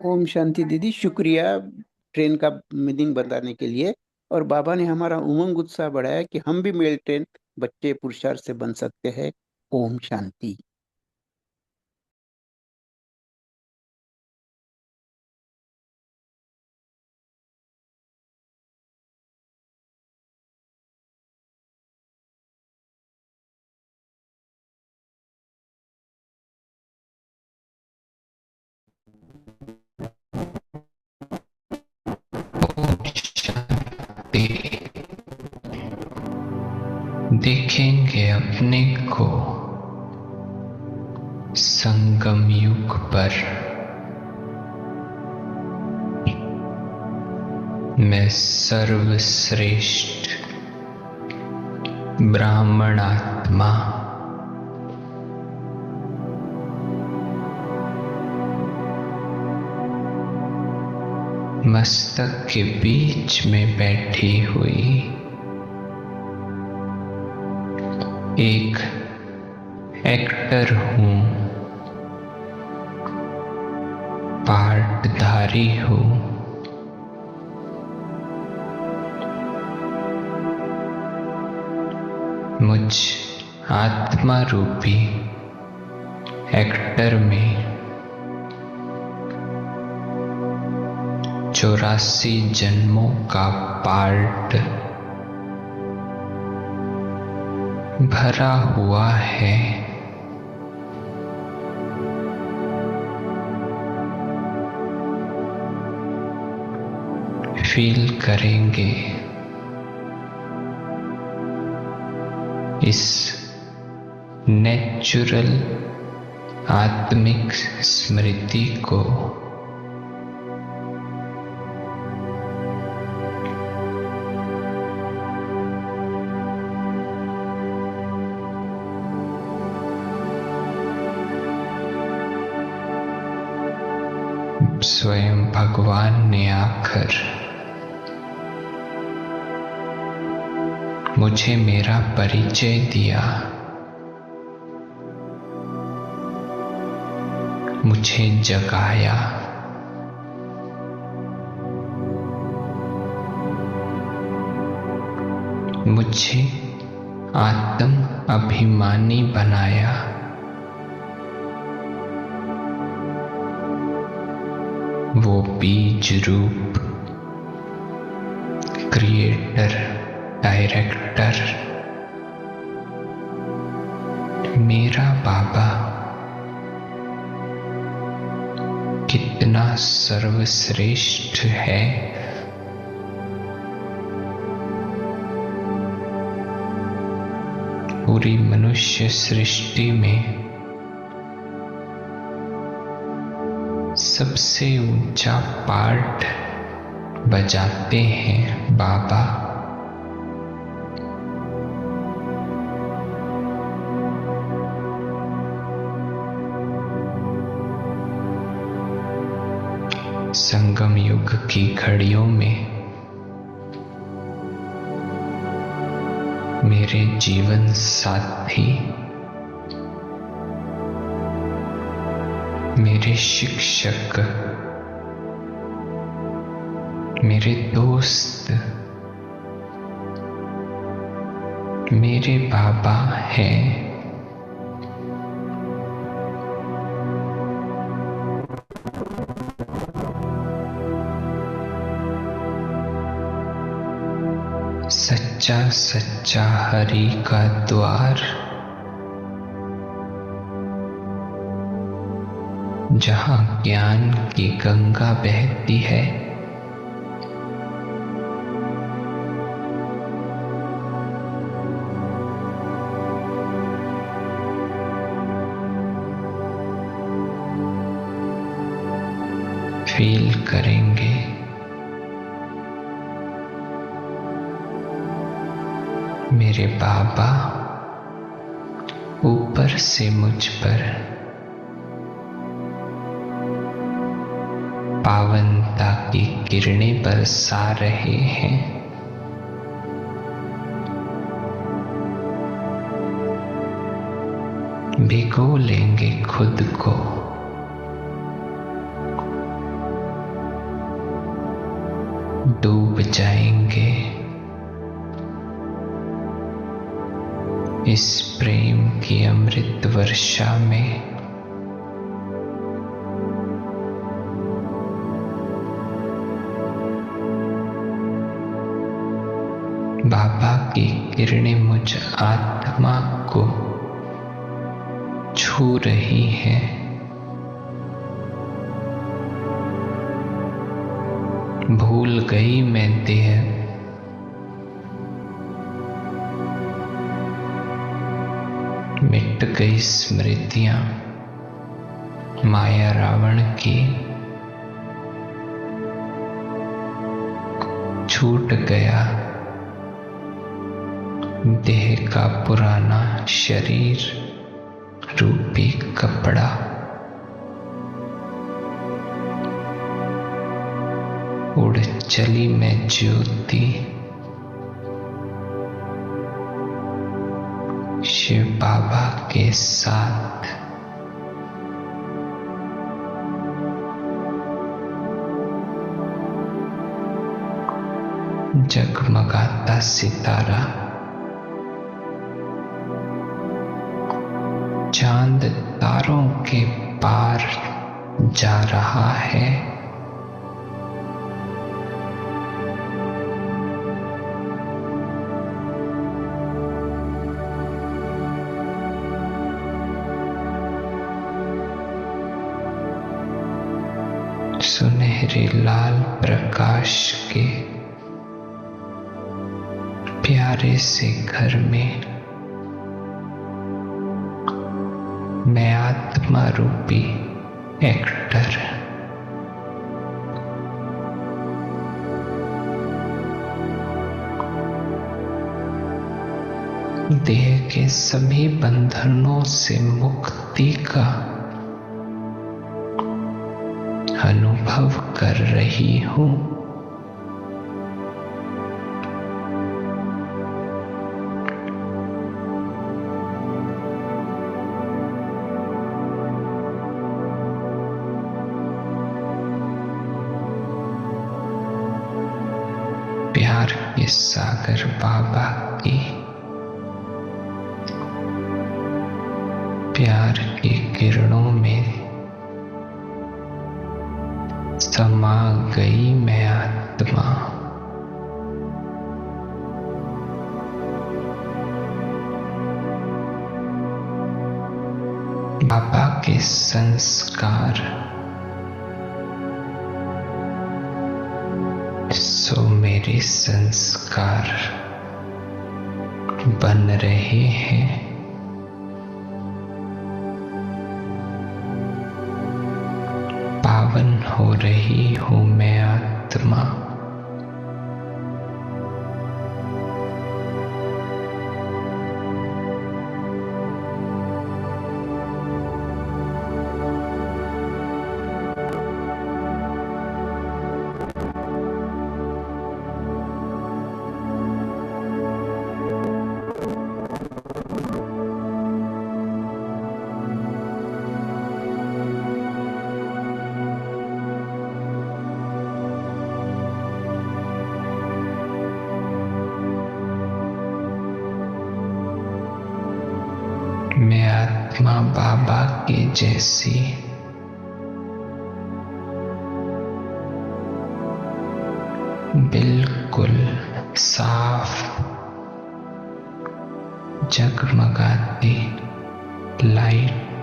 ओम शांति दीदी, शुक्रिया ट्रेन का मीनिंग बताने के लिए। और बाबा ने हमारा उमंग उत्साह बढ़ाया कि हम भी मेल ट्रेन बच्चे पुरुषार्थ से बन सकते हैं। ओम शांति। देखेंगे अपने को संगम युग पर। मैं सर्वश्रेष्ठ ब्राह्मण आत्मा मस्तक के बीच में बैठी हुई एक एक्टर हूँ, पार्टधारी हूँ। मुझ आत्मा रूपी एक्टर में 84 जन्मों का पार्ट भरा हुआ है। फील करेंगे इस नेचुरल आत्मिक स्मृति को। स्वयं भगवान ने आकर मुझे मेरा परिचय दिया, मुझे जगाया। मुझे आत्म अभिमानी बनाया। वो बीज रूप क्रिएटर, डायरेक्टर मेरा बाबा कितना सर्वश्रेष्ठ है। पूरी मनुष्य सृष्टि में सबसे ऊंचा पार्ट बजाते हैं बाबा। संगम युग की घड़ियों में मेरे जीवन साथी, मेरे शिक्षक, मेरे दोस्त, मेरे बाबा हैं। सच्चा सच्चा हरि का द्वार, जहां ज्ञान की गंगा बहती है। फील करेंगे मेरे बाबा ऊपर से मुझ पर पावनता की किरणें बरसा रहे हैं। भिगो लेंगे खुद को डूब जाएंगे इस प्रेम की अमृत वर्षा में। बाबा की किरणें मुझ आत्मा को छू रही हैं। भूल गई मैं देह, मिट गई स्मृतियां माया रावण की। छूट गया देह का पुराना शरीर रूपी कपड़ा। उड़ चली मैं ज्योति शिव बाबा के साथ। जगमगाता सितारा चांद तारों के पार जा रहा है। सुनहरे लाल प्रकाश के प्यारे से घर में मैं आत्मा रूपी एक्टर देह के सभी बंधनों से मुक्ति का अनुभव कर रही हूं। प्यार के सागर बाबा की प्यार की किरणों में समा गई मैं आत्मा। बाबा के संस्कार सो मेरे संस्कार बन रहे हैं। पावन हो रही हूं मैं आत्मा। मैं आत्मा बाबा के जैसी बिल्कुल साफ जगमगाती लाइट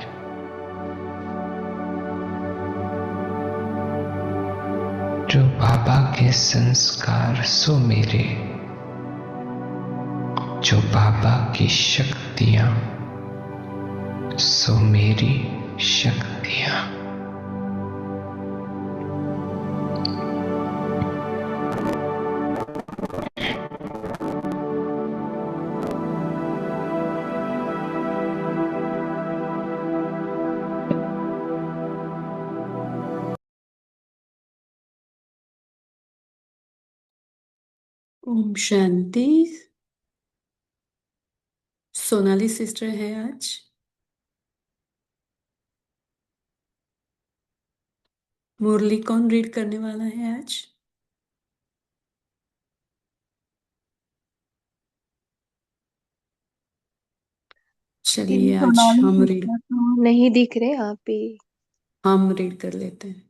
जो बाबा के संस्कार सो मेरे, जो बाबा की शक्तियां सो मेरी शक्तियां। ओम शांति। सोनाली सिस्टर है आज। मुरली कौन रीड करने वाला है आज? चलिए आज सोनाली हम रीड सिस्टर तो नहीं दिख रहे आप भी। हम रीड कर लेते हैं।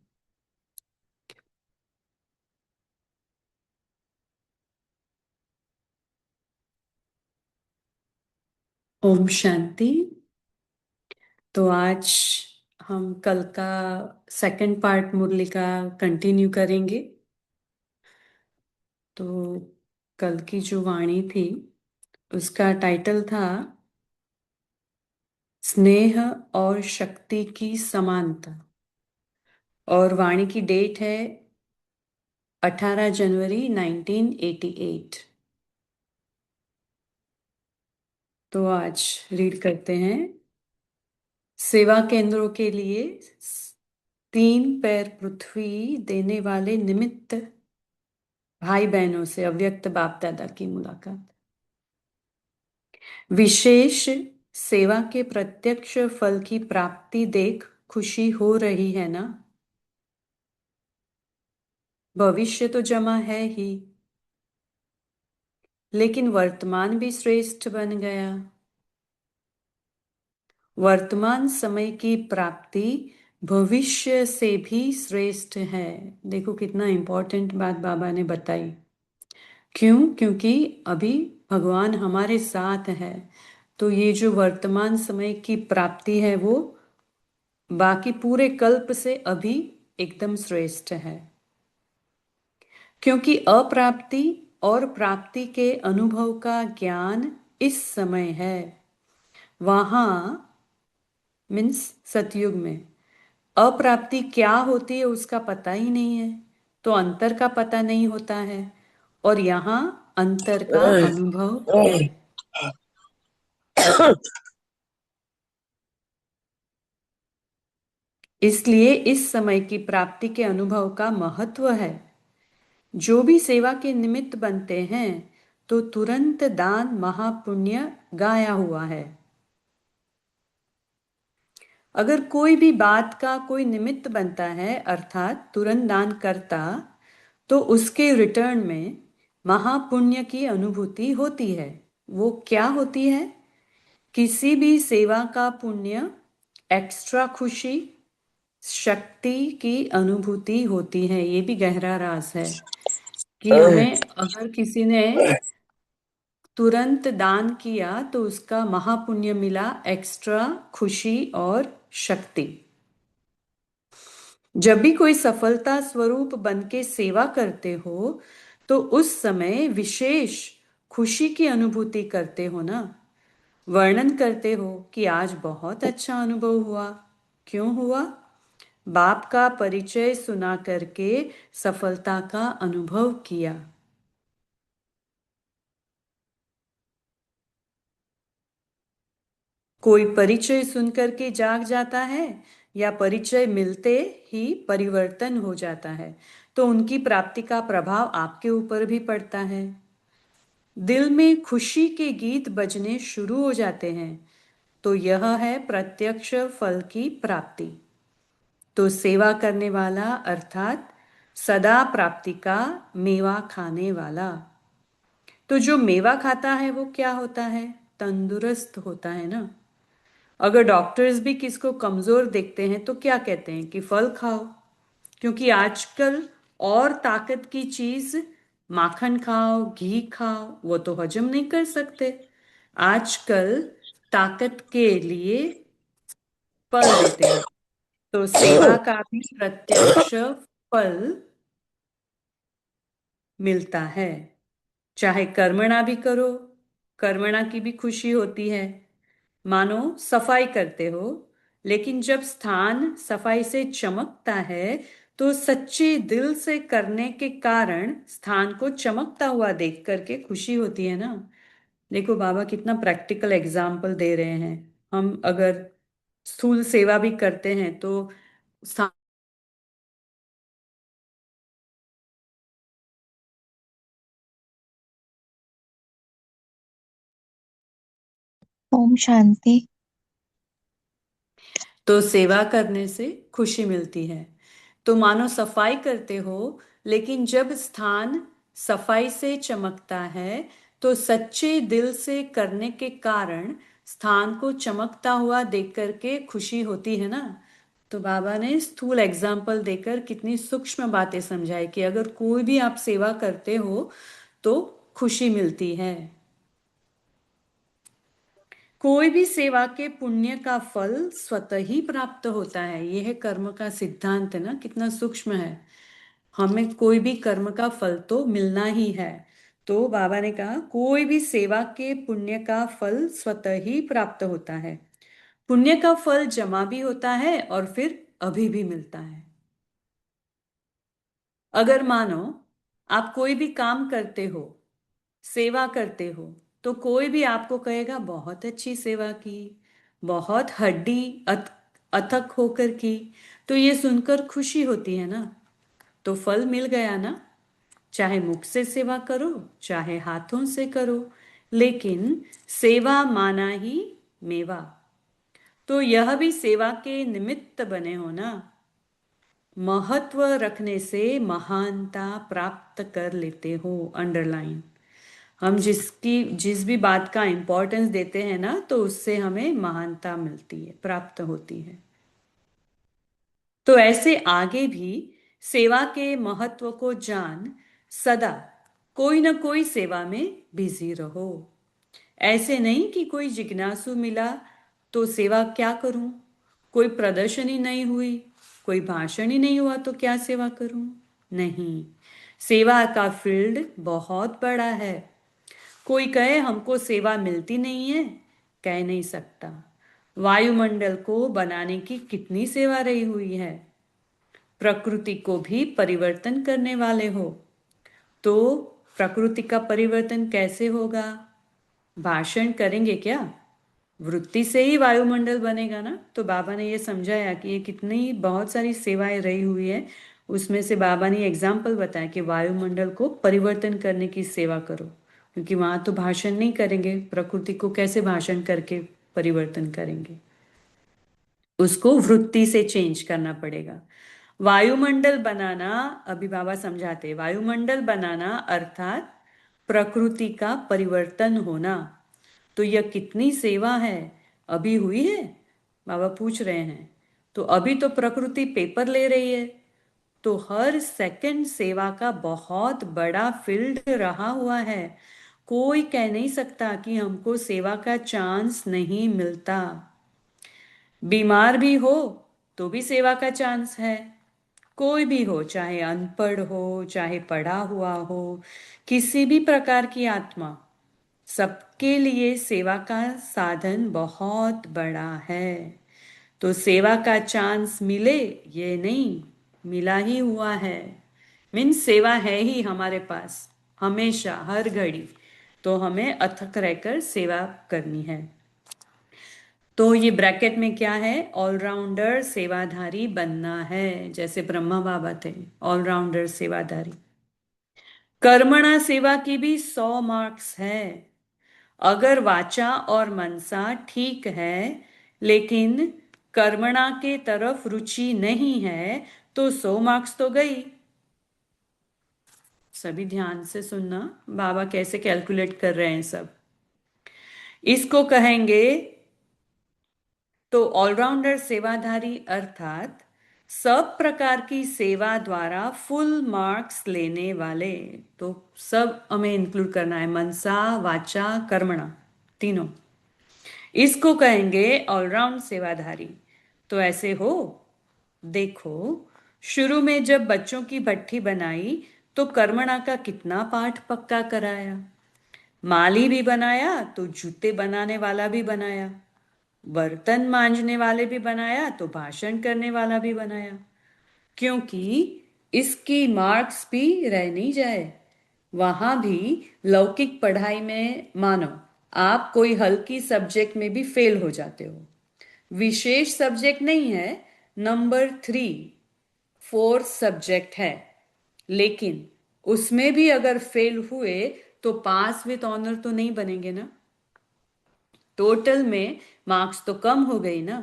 ओम शांति। तो आज हम कल का सेकंड पार्ट मुरली का कंटिन्यू करेंगे। तो कल की जो वाणी थी उसका टाइटल था स्नेह और शक्ति की समानता, और वाणी की डेट है 18 जनवरी 1988। तो आज रीड करते हैं। सेवा केंद्रों के लिए 3 पैर पृथ्वी देने वाले निमित्त भाई बहनों से अव्यक्त बाप दादा की मुलाकात। विशेष सेवा के प्रत्यक्ष फल की प्राप्ति देख खुशी हो रही है ना? भविष्य तो जमा है ही, लेकिन वर्तमान भी श्रेष्ठ बन गया। वर्तमान समय की प्राप्ति भविष्य से भी श्रेष्ठ है। देखो कितना इंपॉर्टेंट बात बाबा ने बताई। क्यों? क्योंकि अभी भगवान हमारे साथ है, तो ये जो वर्तमान समय की प्राप्ति है वो बाकी पूरे कल्प से अभी एकदम श्रेष्ठ है। क्योंकि अप्राप्ति और प्राप्ति के अनुभव का ज्ञान इस समय है। वहां मीन्स सतयुग में अप्राप्ति क्या होती है उसका पता ही नहीं है, तो अंतर का पता नहीं होता है, और यहाँ अंतर का अनुभव है। इसलिए इस समय की प्राप्ति के अनुभव का महत्व है। जो भी सेवा के निमित्त बनते हैं तो तुरंत दान महापुण्य गाया हुआ है। अगर कोई भी बात का कोई निमित्त बनता है अर्थात तुरंत दान करता, तो उसके रिटर्न में महापुण्य की अनुभूति होती है। वो क्या होती है? किसी भी सेवा का पुण्य, एक्स्ट्रा खुशी, शक्ति की अनुभूति होती है। ये भी गहरा राज है कि हमें अगर किसी ने तुरंत दान किया तो उसका महापुण्य मिला, एक्स्ट्रा खुशी और शक्ति। जब भी कोई सफलता स्वरूप बन के सेवा करते हो तो उस समय विशेष खुशी की अनुभूति करते हो ना। वर्णन करते हो कि आज बहुत अच्छा अनुभव हुआ। क्यों हुआ? बाप का परिचय सुना करके सफलता का अनुभव किया। कोई परिचय सुनकर के जाग जाता है या परिचय मिलते ही परिवर्तन हो जाता है, तो उनकी प्राप्ति का प्रभाव आपके ऊपर भी पड़ता है। दिल में खुशी के गीत बजने शुरू हो जाते हैं, तो यह है प्रत्यक्ष फल की प्राप्ति। तो सेवा करने वाला अर्थात सदा प्राप्ति का मेवा खाने वाला। तो जो मेवा खाता है वो क्या होता है? तंदुरुस्त होता है ना। अगर डॉक्टर्स भी किसको कमजोर देखते हैं तो क्या कहते हैं कि फल खाओ, क्योंकि आजकल और ताकत की चीज माखन खाओ, घी खाओ, वो तो हजम नहीं कर सकते। आजकल ताकत के लिए फल देते हैं, तो सेवा का भी प्रत्यक्ष फल मिलता है। चाहे कर्मणा भी करो, कर्मणा की भी खुशी होती है। मानो सफाई करते हो, लेकिन जब स्थान सफाई से चमकता है तो सच्चे दिल से करने के कारण स्थान को चमकता हुआ देख करके खुशी होती है ना। देखो बाबा कितना प्रैक्टिकल एग्जाम्पल दे रहे हैं। हम अगर स्थूल सेवा भी करते हैं तो ओम शांति। तो सेवा करने से खुशी मिलती है। तो मानो सफाई करते हो, लेकिन जब स्थान सफाई से चमकता है तो सच्चे दिल से करने के कारण स्थान को चमकता हुआ देख करके खुशी होती है ना। तो बाबा ने स्थूल एग्जाम्पल देकर कितनी सूक्ष्म बातें समझाई कि अगर कोई भी आप सेवा करते हो तो खुशी मिलती है। कोई भी सेवा के पुण्य का फल स्वतः ही प्राप्त होता है। यह है कर्म का सिद्धांत है ना, कितना सूक्ष्म है। हमें कोई भी कर्म का फल तो मिलना ही है। तो बाबा ने कहा कोई भी सेवा के पुण्य का फल स्वतः ही प्राप्त होता है। पुण्य का फल जमा भी होता है और फिर अभी भी मिलता है। अगर मानो आप कोई भी काम करते हो, सेवा करते हो, तो कोई भी आपको कहेगा बहुत अच्छी सेवा की, बहुत अथक होकर की, तो ये सुनकर खुशी होती है ना। तो फल मिल गया ना। चाहे मुख से सेवा करो, चाहे हाथों से करो, लेकिन सेवा माना ही मेवा। तो यह भी सेवा के निमित्त बने हो ना। महत्व रखने से महानता प्राप्त कर लेते हो। अंडरलाइन। हम जिस भी बात का इंपॉर्टेंस देते हैं ना, तो उससे हमें महानता मिलती है, प्राप्त होती है। तो ऐसे आगे भी सेवा के महत्व को जान सदा कोई ना कोई सेवा में बिजी रहो। ऐसे नहीं कि कोई जिज्ञासु मिला तो सेवा क्या करूं, कोई प्रदर्शन ही नहीं हुई, कोई भाषण ही नहीं हुआ तो क्या सेवा करूं। नहीं, सेवा का फील्ड बहुत बड़ा है। कोई कहे हमको सेवा मिलती नहीं है, कह नहीं सकता। वायुमंडल को बनाने की कितनी सेवा रही हुई है। प्रकृति को भी परिवर्तन करने वाले हो। तो प्रकृति का परिवर्तन कैसे होगा? भाषण करेंगे क्या? वृत्ति से ही वायुमंडल बनेगा ना। तो बाबा ने ये समझाया कि ये कितनी बहुत सारी सेवाएं रही हुई है। उसमें से बाबा ने एग्जाम्पल बताया कि वायुमंडल को परिवर्तन करने की सेवा करो, क्योंकि वहां तो भाषण नहीं करेंगे। प्रकृति को कैसे भाषण करके परिवर्तन करेंगे? उसको वृत्ति से चेंज करना पड़ेगा। वायुमंडल बनाना, अभी बाबा समझाते हैं, वायुमंडल बनाना अर्थात प्रकृति का परिवर्तन होना। तो यह कितनी सेवा है, अभी हुई है? बाबा पूछ रहे हैं। तो अभी तो प्रकृति पेपर ले रही है। तो हर सेकंड सेवा का बहुत बड़ा फील्ड रहा हुआ है। कोई कह नहीं सकता कि हमको सेवा का चांस नहीं मिलता। बीमार भी हो तो भी सेवा का चांस है। कोई भी हो, चाहे अनपढ़ हो, चाहे पढ़ा हुआ हो, किसी भी प्रकार की आत्मा, सबके लिए सेवा का साधन बहुत बड़ा है। तो सेवा का चांस मिले ये नहीं, मिला ही हुआ है। मीन्स सेवा है ही हमारे पास हमेशा, हर घड़ी। तो हमें अथक रहकर सेवा करनी है। तो ये ब्रैकेट में क्या है? ऑलराउंडर सेवाधारी बनना है, जैसे ब्रह्मा बाबा थे ऑलराउंडर सेवाधारी। कर्मणा सेवा की भी 100 मार्क्स है। अगर वाचा और मनसा ठीक है, लेकिन कर्मणा के तरफ रुचि नहीं है, तो 100 मार्क्स तो गई। सभी ध्यान से सुनना, बाबा कैसे कैलकुलेट कर रहे हैं सब। इसको कहेंगे तो ऑलराउंडर सेवाधारी अर्थात सब प्रकार की सेवा द्वारा फुल मार्क्स लेने वाले। तो सब हमें इंक्लूड करना है, मनसा वाचा कर्मणा तीनों। इसको कहेंगे ऑलराउंड सेवाधारी। तो ऐसे हो, देखो, शुरू में जब बच्चों की भट्ठी बनाई तो कर्मणा का कितना पाठ पक्का कराया। माली भी बनाया तो जूते बनाने वाला भी बनाया, बर्तन मांजने वाले भी बनाया तो भाषण करने वाला भी बनाया, क्योंकि इसकी मार्क्स भी रह नहीं जाए। वहां भी लौकिक पढ़ाई में मानो आप कोई हल्की सब्जेक्ट में भी फेल हो जाते हो, विशेष सब्जेक्ट नहीं है, नंबर 3 4 सब्जेक्ट है, लेकिन उसमें भी अगर फेल हुए तो पास विद ऑनर तो नहीं बनेंगे ना। टोटल में मार्क्स तो कम हो गई ना।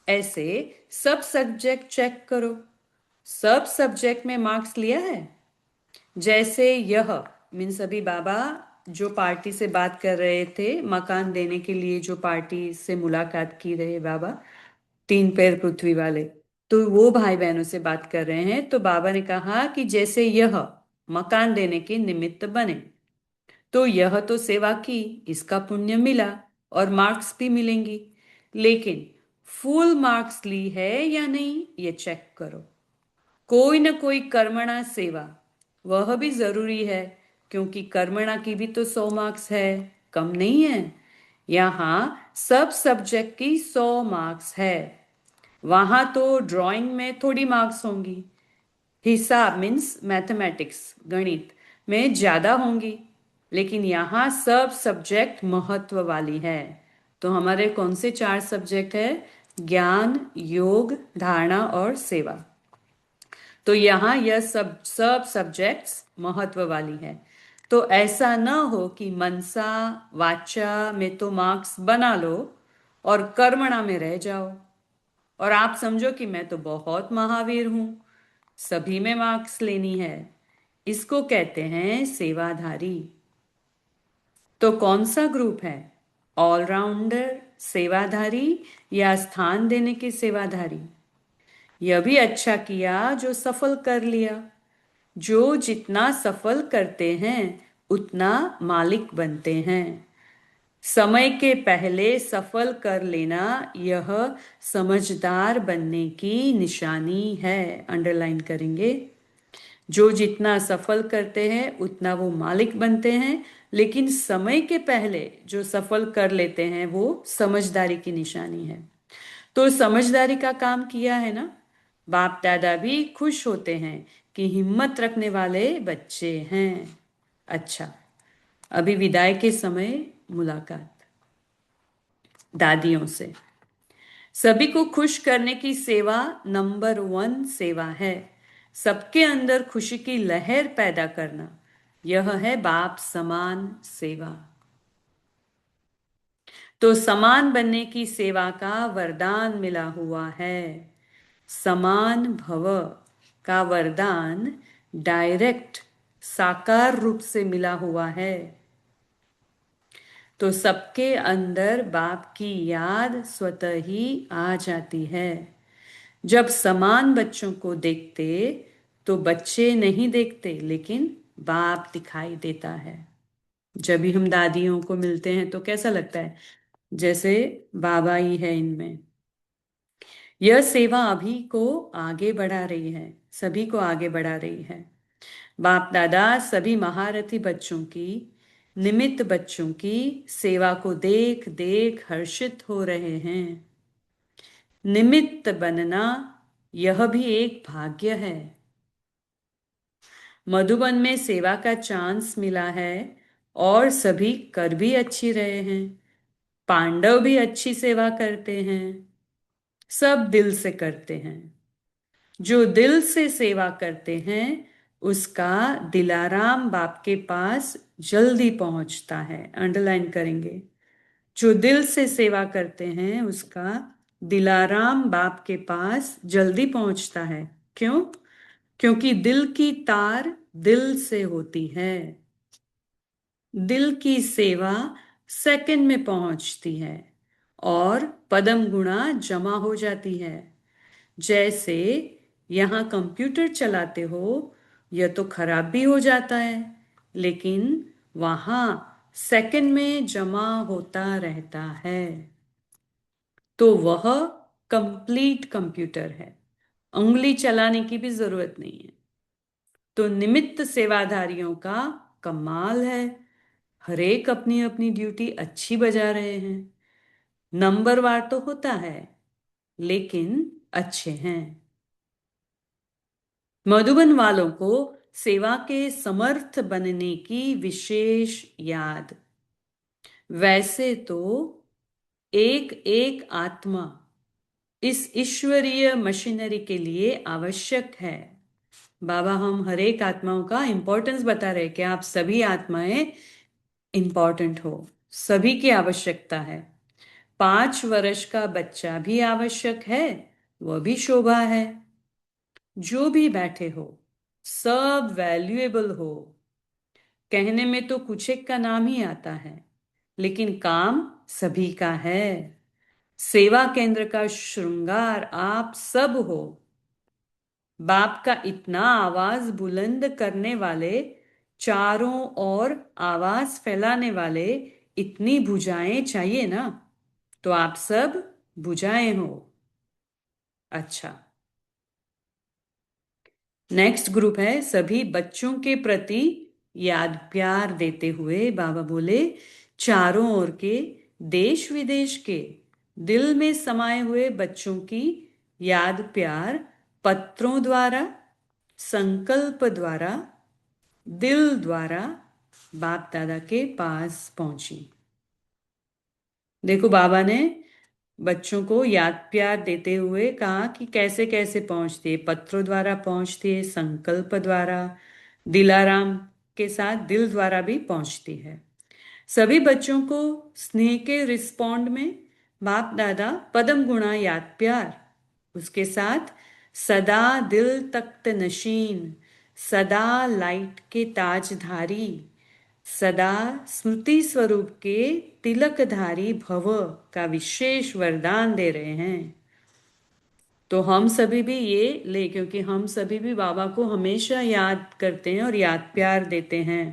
ऐसे सब सब्जेक्ट चेक करो, सब सब्जेक्ट में मार्क्स लिया है। जैसे यह मीन्स अभी बाबा जो पार्टी से बात कर रहे थे, मकान देने के लिए जो पार्टी से मुलाकात की रहे बाबा, तीन पैर पृथ्वी वाले, तो वो भाई बहनों से बात कर रहे हैं। तो बाबा ने कहा कि जैसे यह मकान देने के निमित्त बने, तो यह तो सेवा की, इसका पुण्य मिला और मार्क्स भी मिलेंगी, लेकिन फुल मार्क्स ली है या नहीं ये चेक करो। कोई न कोई कर्मणा सेवा, वह भी जरूरी है, क्योंकि कर्मणा की भी तो 100 मार्क्स है, कम नहीं है। यहाँ सब सब्जेक्ट की 100 मार्क्स है, वहां तो ड्राइंग में थोड़ी मार्क्स होंगी, हिसाब मीन्स मैथमेटिक्स गणित में ज्यादा होंगी, लेकिन यहाँ सब सब्जेक्ट महत्व वाली है। तो हमारे कौन से 4 सब्जेक्ट है? ज्ञान, योग, धारणा और सेवा। तो यहाँ यह सब सब्जेक्ट्स महत्व वाली है। तो ऐसा न हो कि मनसा वाचा में तो मार्क्स बना लो और कर्मणा में रह जाओ और आप समझो कि मैं तो बहुत महावीर हूं, सभी में मार्क्स लेनी है। इसको कहते हैं सेवाधारी। तो कौन सा ग्रुप है? ऑलराउंडर सेवाधारी या स्थान देने के सेवाधारी? यह भी अच्छा किया जो सफल कर लिया। जो जितना सफल करते हैं उतना मालिक बनते हैं। समय के पहले सफल कर लेना यह समझदार बनने की निशानी है। अंडरलाइन करेंगे। जो जितना सफल करते हैं उतना वो मालिक बनते हैं, लेकिन समय के पहले जो सफल कर लेते हैं वो समझदारी की निशानी है। तो समझदारी का काम किया है ना, बाप दादा भी खुश होते हैं कि हिम्मत रखने वाले बच्चे हैं। अच्छा, अभी विदाई के समय मुलाकात दादियों से। सभी को खुश करने की सेवा नंबर 1 सेवा है। सबके अंदर खुशी की लहर पैदा करना, यह है बाप समान सेवा। तो समान बनने की सेवा का वरदान मिला हुआ है। समान भव का वरदान डायरेक्ट साकार रूप से मिला हुआ है। तो सबके अंदर बाप की याद स्वतः ही आ जाती है। जब समान बच्चों को देखते तो बच्चे नहीं देखते, लेकिन बाप दिखाई देता है। जब भी हम दादियों को मिलते हैं तो कैसा लगता है? जैसे बाबा ही है इनमें। यह सेवा अभी को आगे बढ़ा रही है, सभी को आगे बढ़ा रही है। बाप दादा सभी महारथी बच्चों की, निमित्त बच्चों की सेवा को देख देख हर्षित हो रहे हैं। निमित्त बनना यह भी एक भाग्य है। मधुबन में सेवा का चांस मिला है और सभी कर भी अच्छी रहे हैं। पांडव भी अच्छी सेवा करते हैं, सब दिल से करते हैं। जो दिल से सेवा करते हैं उसका दिलाराम बाप के पास जल्दी पहुंचता है। अंडरलाइन करेंगे। जो दिल से सेवा करते हैं उसका दिलाराम बाप के पास जल्दी पहुंचता है। क्यों? क्योंकि दिल की तार दिल से होती है। दिल की सेवा सेकंड में पहुंचती है और पदम गुणा जमा हो जाती है। जैसे यहाँ कंप्यूटर चलाते हो, यह तो खराब भी हो जाता है, लेकिन वहां सेकंड में जमा होता रहता है। तो वह कंप्लीट कंप्यूटर है, उंगली चलाने की भी जरूरत नहीं है। तो निमित्त सेवाधारियों का कमाल है। हरेक अपनी अपनी ड्यूटी अच्छी बजा रहे हैं। नंबरवार तो होता है, लेकिन अच्छे हैं। मधुबन वालों को सेवा के समर्थ बनने की विशेष याद। वैसे तो एक एक आत्मा इस ईश्वरीय मशीनरी के लिए आवश्यक है। बाबा हम हर एक आत्माओं का इंपॉर्टेंस बता रहे कि आप सभी आत्माएं इंपॉर्टेंट हो, सभी की आवश्यकता है। 5 वर्ष का बच्चा भी आवश्यक है, वह भी शोभा है। जो भी बैठे हो सब वैल्यूएबल हो। कहने में तो कुछ एक का नाम ही आता है, लेकिन काम सभी का है। सेवा केंद्र का श्रृंगार आप सब हो। बाप का इतना आवाज बुलंद करने वाले, चारों ओर आवाज फैलाने वाले इतनी भुजाएं चाहिए ना, तो आप सब भुजाएं हो। अच्छा, नेक्स्ट ग्रुप है सभी बच्चों के प्रति याद प्यार देते हुए बाबा बोले, चारों ओर के देश विदेश के दिल में समाये हुए बच्चों की याद प्यार पत्रों द्वारा, संकल्प द्वारा, दिल द्वारा बाप दादा के पास पहुंची। देखो, बाबा ने बच्चों को याद प्यार देते हुए कहा कि कैसे कैसे पहुंचती है। पत्रों द्वारा पहुंचती है, संकल्प द्वारा, दिलाराम के साथ दिल द्वारा भी पहुंचती है। सभी बच्चों को स्नेह के रिस्पॉन्ड में बाप दादा पदम गुणा याद प्यार, उसके साथ सदा दिल तख्त नशीन, सदा लाइट के ताजधारी, सदा स्मृति स्वरूप के तिलकधारी भव का विशेष वरदान दे रहे हैं। तो हम सभी भी ये ले, क्योंकि हम सभी भी बाबा को हमेशा याद करते हैं और याद प्यार देते हैं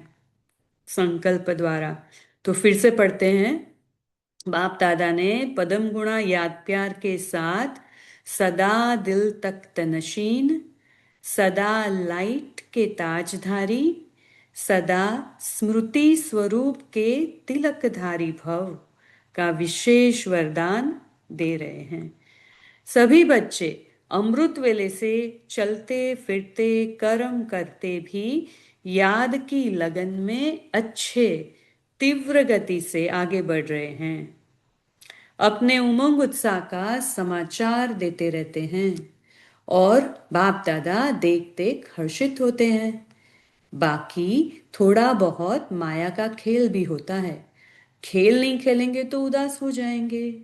संकल्प द्वारा। तो फिर से पढ़ते हैं। बाप दादा ने पदम गुणा याद प्यार के साथ सदा दिल तख्त नशीन, सदा लाइट के ताजधारी, सदा स्मृति स्वरूप के तिलकधारी भव का विशेष वरदान दे रहे हैं। सभी बच्चे अमृत वेले से चलते फिरते कर्म करते भी याद की लगन में अच्छे तीव्र गति से आगे बढ़ रहे हैं। अपने उमंग उत्साह का समाचार देते रहते हैं और बाप दादा देख देख हर्षित होते हैं। बाकी थोड़ा बहुत माया का खेल भी होता है। खेल नहीं खेलेंगे तो उदास हो जाएंगे,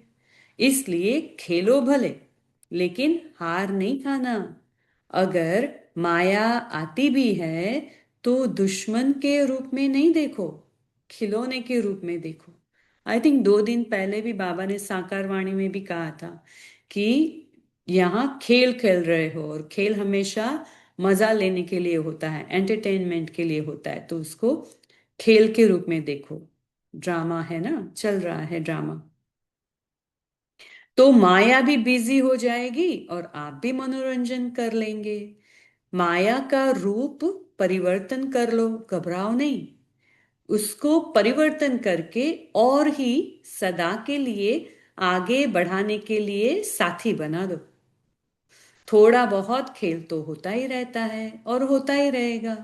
इसलिए खेलो भले, लेकिन हार नहीं खाना। अगर माया आती भी है तो दुश्मन के रूप में नहीं देखो, खिलौने के रूप में देखो। आई थिंक 2 दिन पहले भी बाबा ने साकार वाणी में भी कहा था कि यहाँ खेल खेल रहे हो, और खेल हमेशा मजा लेने के लिए होता है, एंटरटेनमेंट के लिए होता है, तो उसको खेल के रूप में देखो। ड्रामा है ना, चल रहा है ड्रामा। तो माया भी बिजी हो जाएगी और आप भी मनोरंजन कर लेंगे। माया का रूप परिवर्तन कर लो, घबराओ नहीं। उसको परिवर्तन करके और ही सदा के लिए आगे बढ़ाने के लिए साथी बना दो। थोड़ा बहुत खेल तो होता ही रहता है और होता ही रहेगा।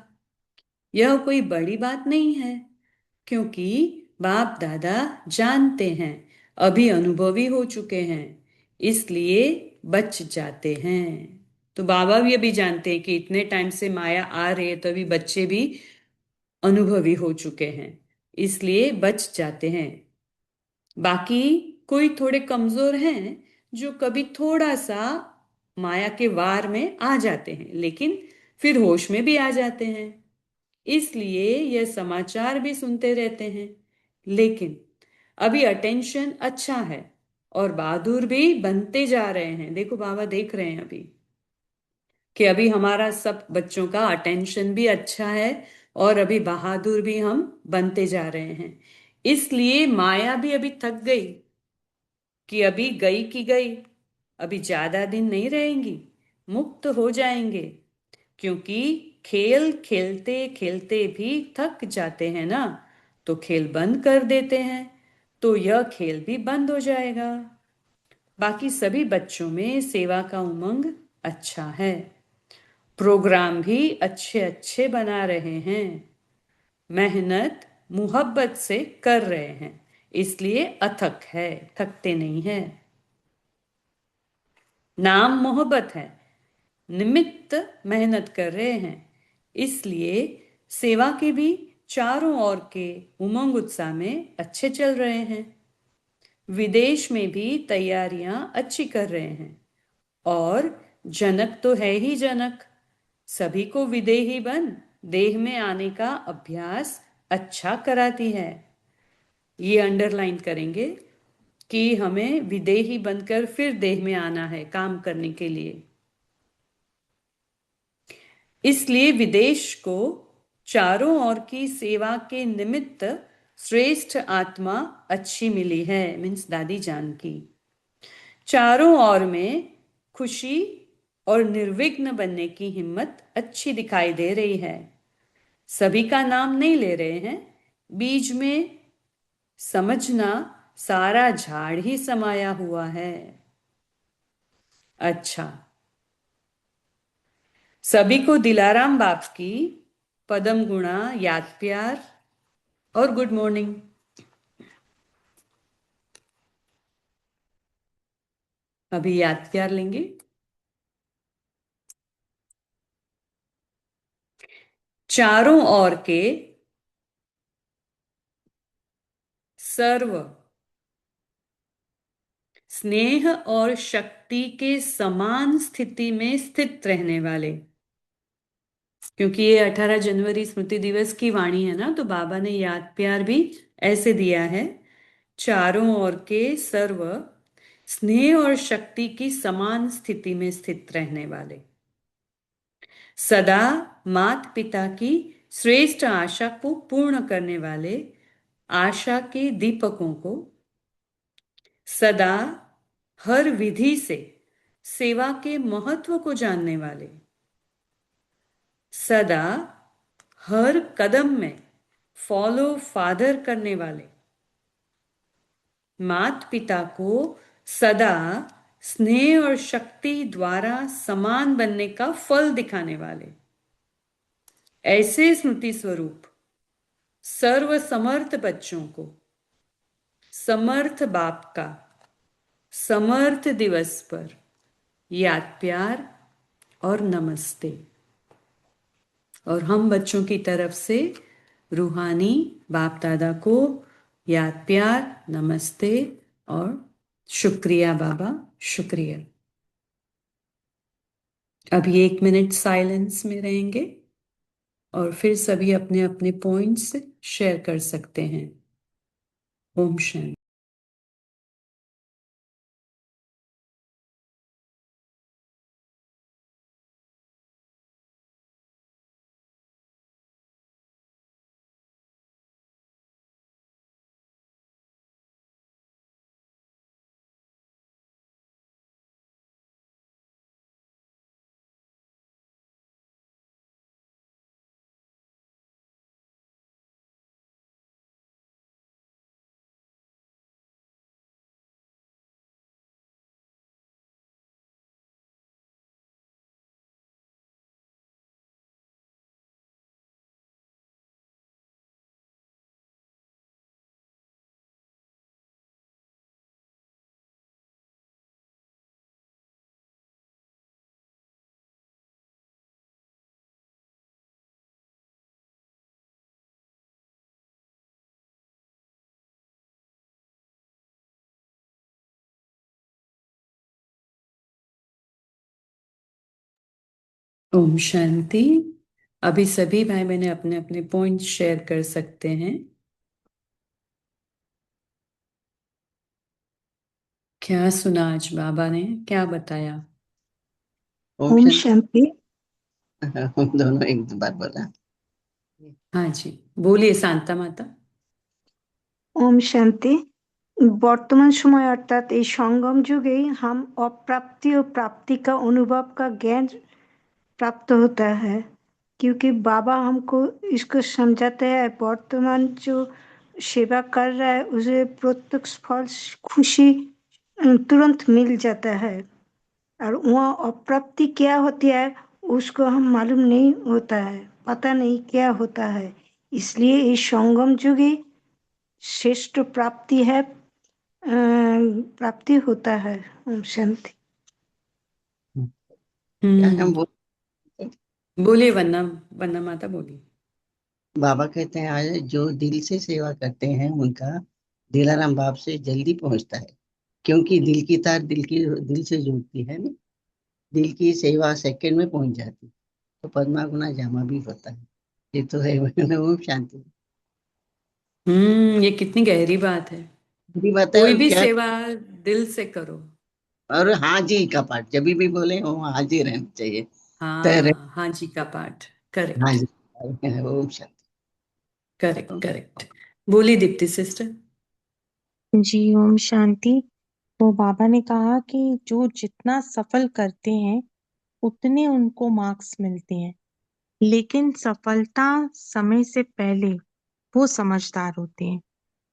यह कोई बड़ी बात नहीं है, क्योंकि बाप दादा जानते हैं, अभी अनुभवी हो चुके हैं, इसलिए बच जाते हैं। तो बाबा भी अभी जानते हैं कि इतने टाइम से माया आ रही है, तो अभी बच्चे भी अनुभवी हो चुके हैं, इसलिए बच जाते हैं। बाकी कोई थोड़े कमजोर हैं जो कभी थोड़ा सा माया के वार में आ जाते हैं, लेकिन फिर होश में भी आ जाते हैं, इसलिए यह समाचार भी सुनते रहते हैं। लेकिन अभी अटेंशन अच्छा है और बहादुर भी बनते जा रहे हैं। देखो, बाबा देख रहे हैं अभी कि अभी हमारा सब बच्चों का अटेंशन भी अच्छा है और अभी बहादुर भी हम बनते जा रहे हैं। इसलिए माया भी अभी थक गई कि अभी गई की गई, अभी ज्यादा दिन नहीं रहेंगी, मुक्त हो जाएंगे। क्योंकि खेल खेलते खेलते भी थक जाते हैं ना, तो खेल बंद कर देते हैं, तो यह खेल भी बंद हो जाएगा। बाकी सभी बच्चों में सेवा का उमंग अच्छा है, प्रोग्राम भी अच्छे अच्छे बना रहे हैं, मेहनत मुहब्बत से कर रहे हैं, इसलिए अथक है, थकते नहीं है। नाम मोहब्बत है, निमित्त मेहनत कर रहे हैं, इसलिए सेवा के भी चारों ओर के उमंग उत्साह में अच्छे चल रहे हैं। विदेश में भी तैयारियां अच्छी कर रहे हैं, और जनक तो है ही जनक, सभी को विदेही बन देह में आने का अभ्यास अच्छा कराती है। ये अंडरलाइन करेंगे कि हमें विदेही बनकर फिर देह में आना है काम करने के लिए। इसलिए विदेश को चारों ओर की सेवा के निमित्त श्रेष्ठ आत्मा अच्छी मिली है, मीन्स दादी जान की। चारों ओर में खुशी और निर्विघ्न बनने की हिम्मत अच्छी दिखाई दे रही है। सभी का नाम नहीं ले रहे हैं, बीच में समझना सारा झाड़ ही समाया हुआ है। अच्छा, सभी को दिलाराम बाप की पदम गुणा याद प्यार और गुड मॉर्निंग। अभी याद प्यार लेंगे। चारों ओर के सर्व स्नेह और शक्ति के समान स्थिति में स्थित रहने वाले, क्योंकि ये 18 जनवरी स्मृति दिवस की वाणी है ना, तो बाबा ने याद प्यार भी ऐसे दिया है। चारों ओर के सर्व स्नेह और शक्ति की समान स्थिति में स्थित रहने वाले, सदा माता पिता की श्रेष्ठ आशा को पूर्ण करने वाले आशा के दीपकों को, सदा हर विधि से सेवा के महत्व को जानने वाले, सदा हर कदम में फॉलो फादर करने वाले, माता पिता को सदा स्नेह और शक्ति द्वारा समान बनने का फल दिखाने वाले, ऐसे स्मृति स्वरूप सर्व समर्थ बच्चों को समर्थ बाप का समर्थ दिवस पर याद प्यार और नमस्ते। और हम बच्चों की तरफ से रूहानी बाप दादा को याद प्यार, नमस्ते और शुक्रिया बाबा, शुक्रिया। अभी 1 मिनट साइलेंस में रहेंगे और फिर सभी अपने अपने पॉइंट्स शेयर कर सकते हैं। ओम शांति। ओम शांति। अभी सभी भाई बहनें अपने अपने पॉइंट्स शेयर कर सकते हैं। क्या सुना आज बाबा ने, क्या बताया? ओम ओम शांति। शांति। हम दोनों एक बार बोला। हाँ जी, बोलिए शांता माता। ओम शांति। বর্তমান সময় অর্থাৎ এই সঙ্গম যুগেই हम अप्राप्ति और प्राप्ति का अनुभव का ज्ञान प्राप्त होता है, क्योंकि बाबा हमको इसको समझाते हैं वर्तमान जो सेवा कर रहा है उसे प्रत्यक्ष फल खुशी तुरंत मिल जाता है, और वहाँ अप्राप्ति क्या होती है उसको हम मालूम नहीं होता है, पता नहीं क्या होता है। इसलिए इस संगम युगे श्रेष्ठ प्राप्ति है, प्राप्ति होता है। ओम शांति। क्या हम बोलिए वन्ना, वन्ना माता बोलिए। बाबा कहते हैं आज जो दिल से सेवा करते हैं उनका दिलाराम बाप से जल्दी पहुंचता है, क्योंकि दिल की तार दिल से जुड़ती है ना। दिल की सेवा सेकंड में पहुंच जाती, तो पद्मा गुना जामा भी होता है। ये तो है। ओम शांति। ये कितनी गहरी बात है। बुरी बात है कोई और भी क्या। सेवा दिल से करो। और हाजी का पाठ जब भी बोले वो हाजिर रहना चाहिए। तो हाँ, हाँ जी का पाठ। करेक्ट। हाजी। ओम शांति। Correct, correct. बोली दीप्ति सिस्टर। जी ओम शांति। तो बाबा ने कहा कि जो जितना सफल करते हैं उतने उनको मार्क्स मिलते हैं, लेकिन सफलता समय से पहले वो समझदार होते हैं।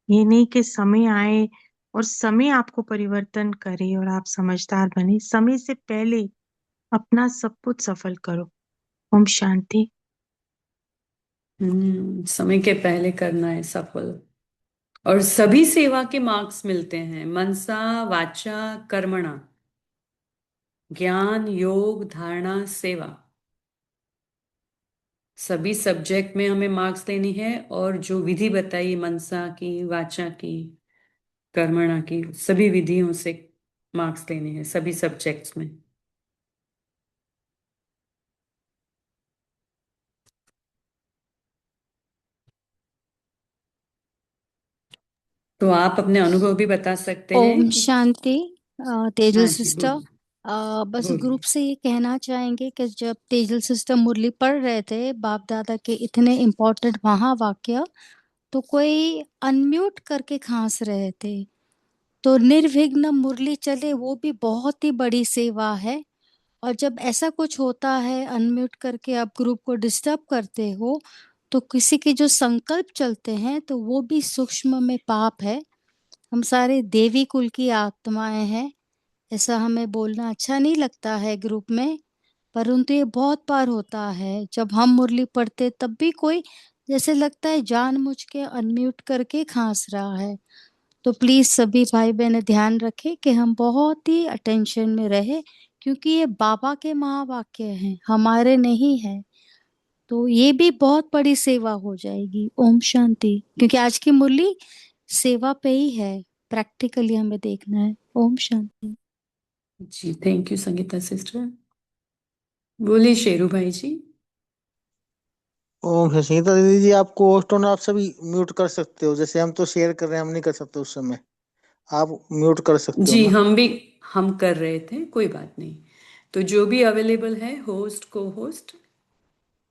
ये नहीं कि समय आए और समय आपको परिवर्तन करे और आप समझदार बने। समय से पहले अपना सब कुछ सफल करो। ओम शांति। समय के पहले करना है सफल। और सभी सेवा के मार्क्स मिलते हैं, मनसा वाचा कर्मणा। ज्ञान, योग, धारणा, सेवा, सभी सब्जेक्ट में हमें मार्क्स लेनी है। और जो विधि बताई मनसा की, वाचा की, कर्मणा की, सभी विधियों से मार्क्स लेने हैं सभी सब्जेक्ट्स में। तो आप अपने अनुभव भी बता सकते हैं ओम कि। शांति। तेजल हाँ जी, सिस्टर, बोलिए। बस ग्रुप बोलिए। से ये कहना चाहेंगे कि जब तेजल सिस्टर मुरली पढ़ रहे थे बाप दादा के इतने इम्पोर्टेंट महावाक्य, तो कोई अनम्यूट करके खांस रहे थे। तो निर्विघ्न मुरली चले वो भी बहुत ही बड़ी सेवा है। और जब ऐसा कुछ होता है अनम्यूट करके आप ग्रुप को डिस्टर्ब करते हो, तो किसी के जो संकल्प चलते हैं तो वो भी सूक्ष्म में पाप है। हम सारे देवी कुल की आत्माएं हैं। ऐसा हमें बोलना अच्छा नहीं लगता है ग्रुप में, परंतु ये बहुत बार होता है। जब हम मुरली पढ़ते तब भी कोई जैसे लगता है जानबूझ के अनम्यूट करके खांस रहा है। तो प्लीज सभी भाई बहन ध्यान रखें कि हम बहुत ही अटेंशन में रहे, क्योंकि ये बाबा के महावाक्य हैं, हमारे नहीं है। तो ये भी बहुत बड़ी सेवा हो जाएगी। ओम शांति। क्योंकि आज की मुरली सेवा पे ही है, प्रैक्टिकली हमें देखना है। ओम शांति। जी, थैंक यू संगीता सिस्टर। बोलिए शेरू भाई जी। ओम है संगीता दीदी जी, आपको होस्ट होना आप सभी म्यूट कर सकते हो। जैसे हम तो शेयर कर रहे हैं, हम नहीं कर सकते उस समय। आप म्यूट कर सकते हो जी, ना। हम कर रहे थे, कोई बात नहीं। तो जो भी अवेलेबल है, होस्ट को होस्ट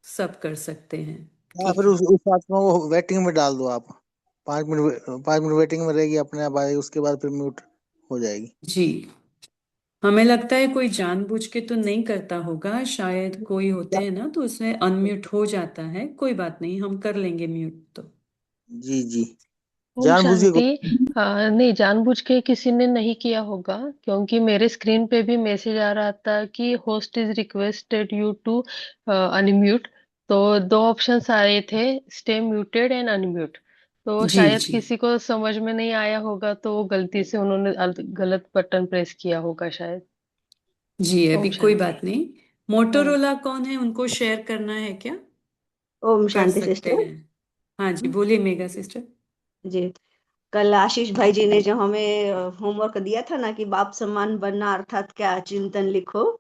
सब कर सकते हैं। या ठीक फिर है। उस आत्मा को वेटिंग में डाल दो आप। 5 मिनट 5 मिनट वेटिंग में रहेगी, अपने आप आएगी, उसके बाद फिर म्यूट हो जाएगी। जी, हमें लगता है कोई जानबूझ के तो नहीं करता होगा, शायद कोई होते हैं ना तो उसमें अनम्यूट हो जाता है। कोई बात नहीं, हम कर लेंगे म्यूट तो। जी जी। ओम जानबूझ के शांति। नहीं, जानबूझ के किसी ने नहीं किया होगा, क्योंकि मेरे स्क्रीन पे भी मैसेज आ रहा था कि host is requested you to unmute. तो दो ऑप्शंस आए थे, स्टे म्यूटेड एंड अनम्यूट। तो जी शायद जी। किसी को समझ में नहीं आया होगा, तो वो गलती से उन्होंने गलत बटन प्रेस किया होगा शायद। जी, अभी ओम कोई शांति। बात नहीं। हम्म। मोटोरोला कौन है, उनको शेयर करना है क्या? ओम कर शांति सकते सिस्टर। हैं। हाँ जी, बोलिए मेगा सिस्टर। जी, कल आशीष भाई जी ने जो हमें होमवर्क दिया था ना कि बाप समान बनना अर्थात क्या, चिंतन लिखो।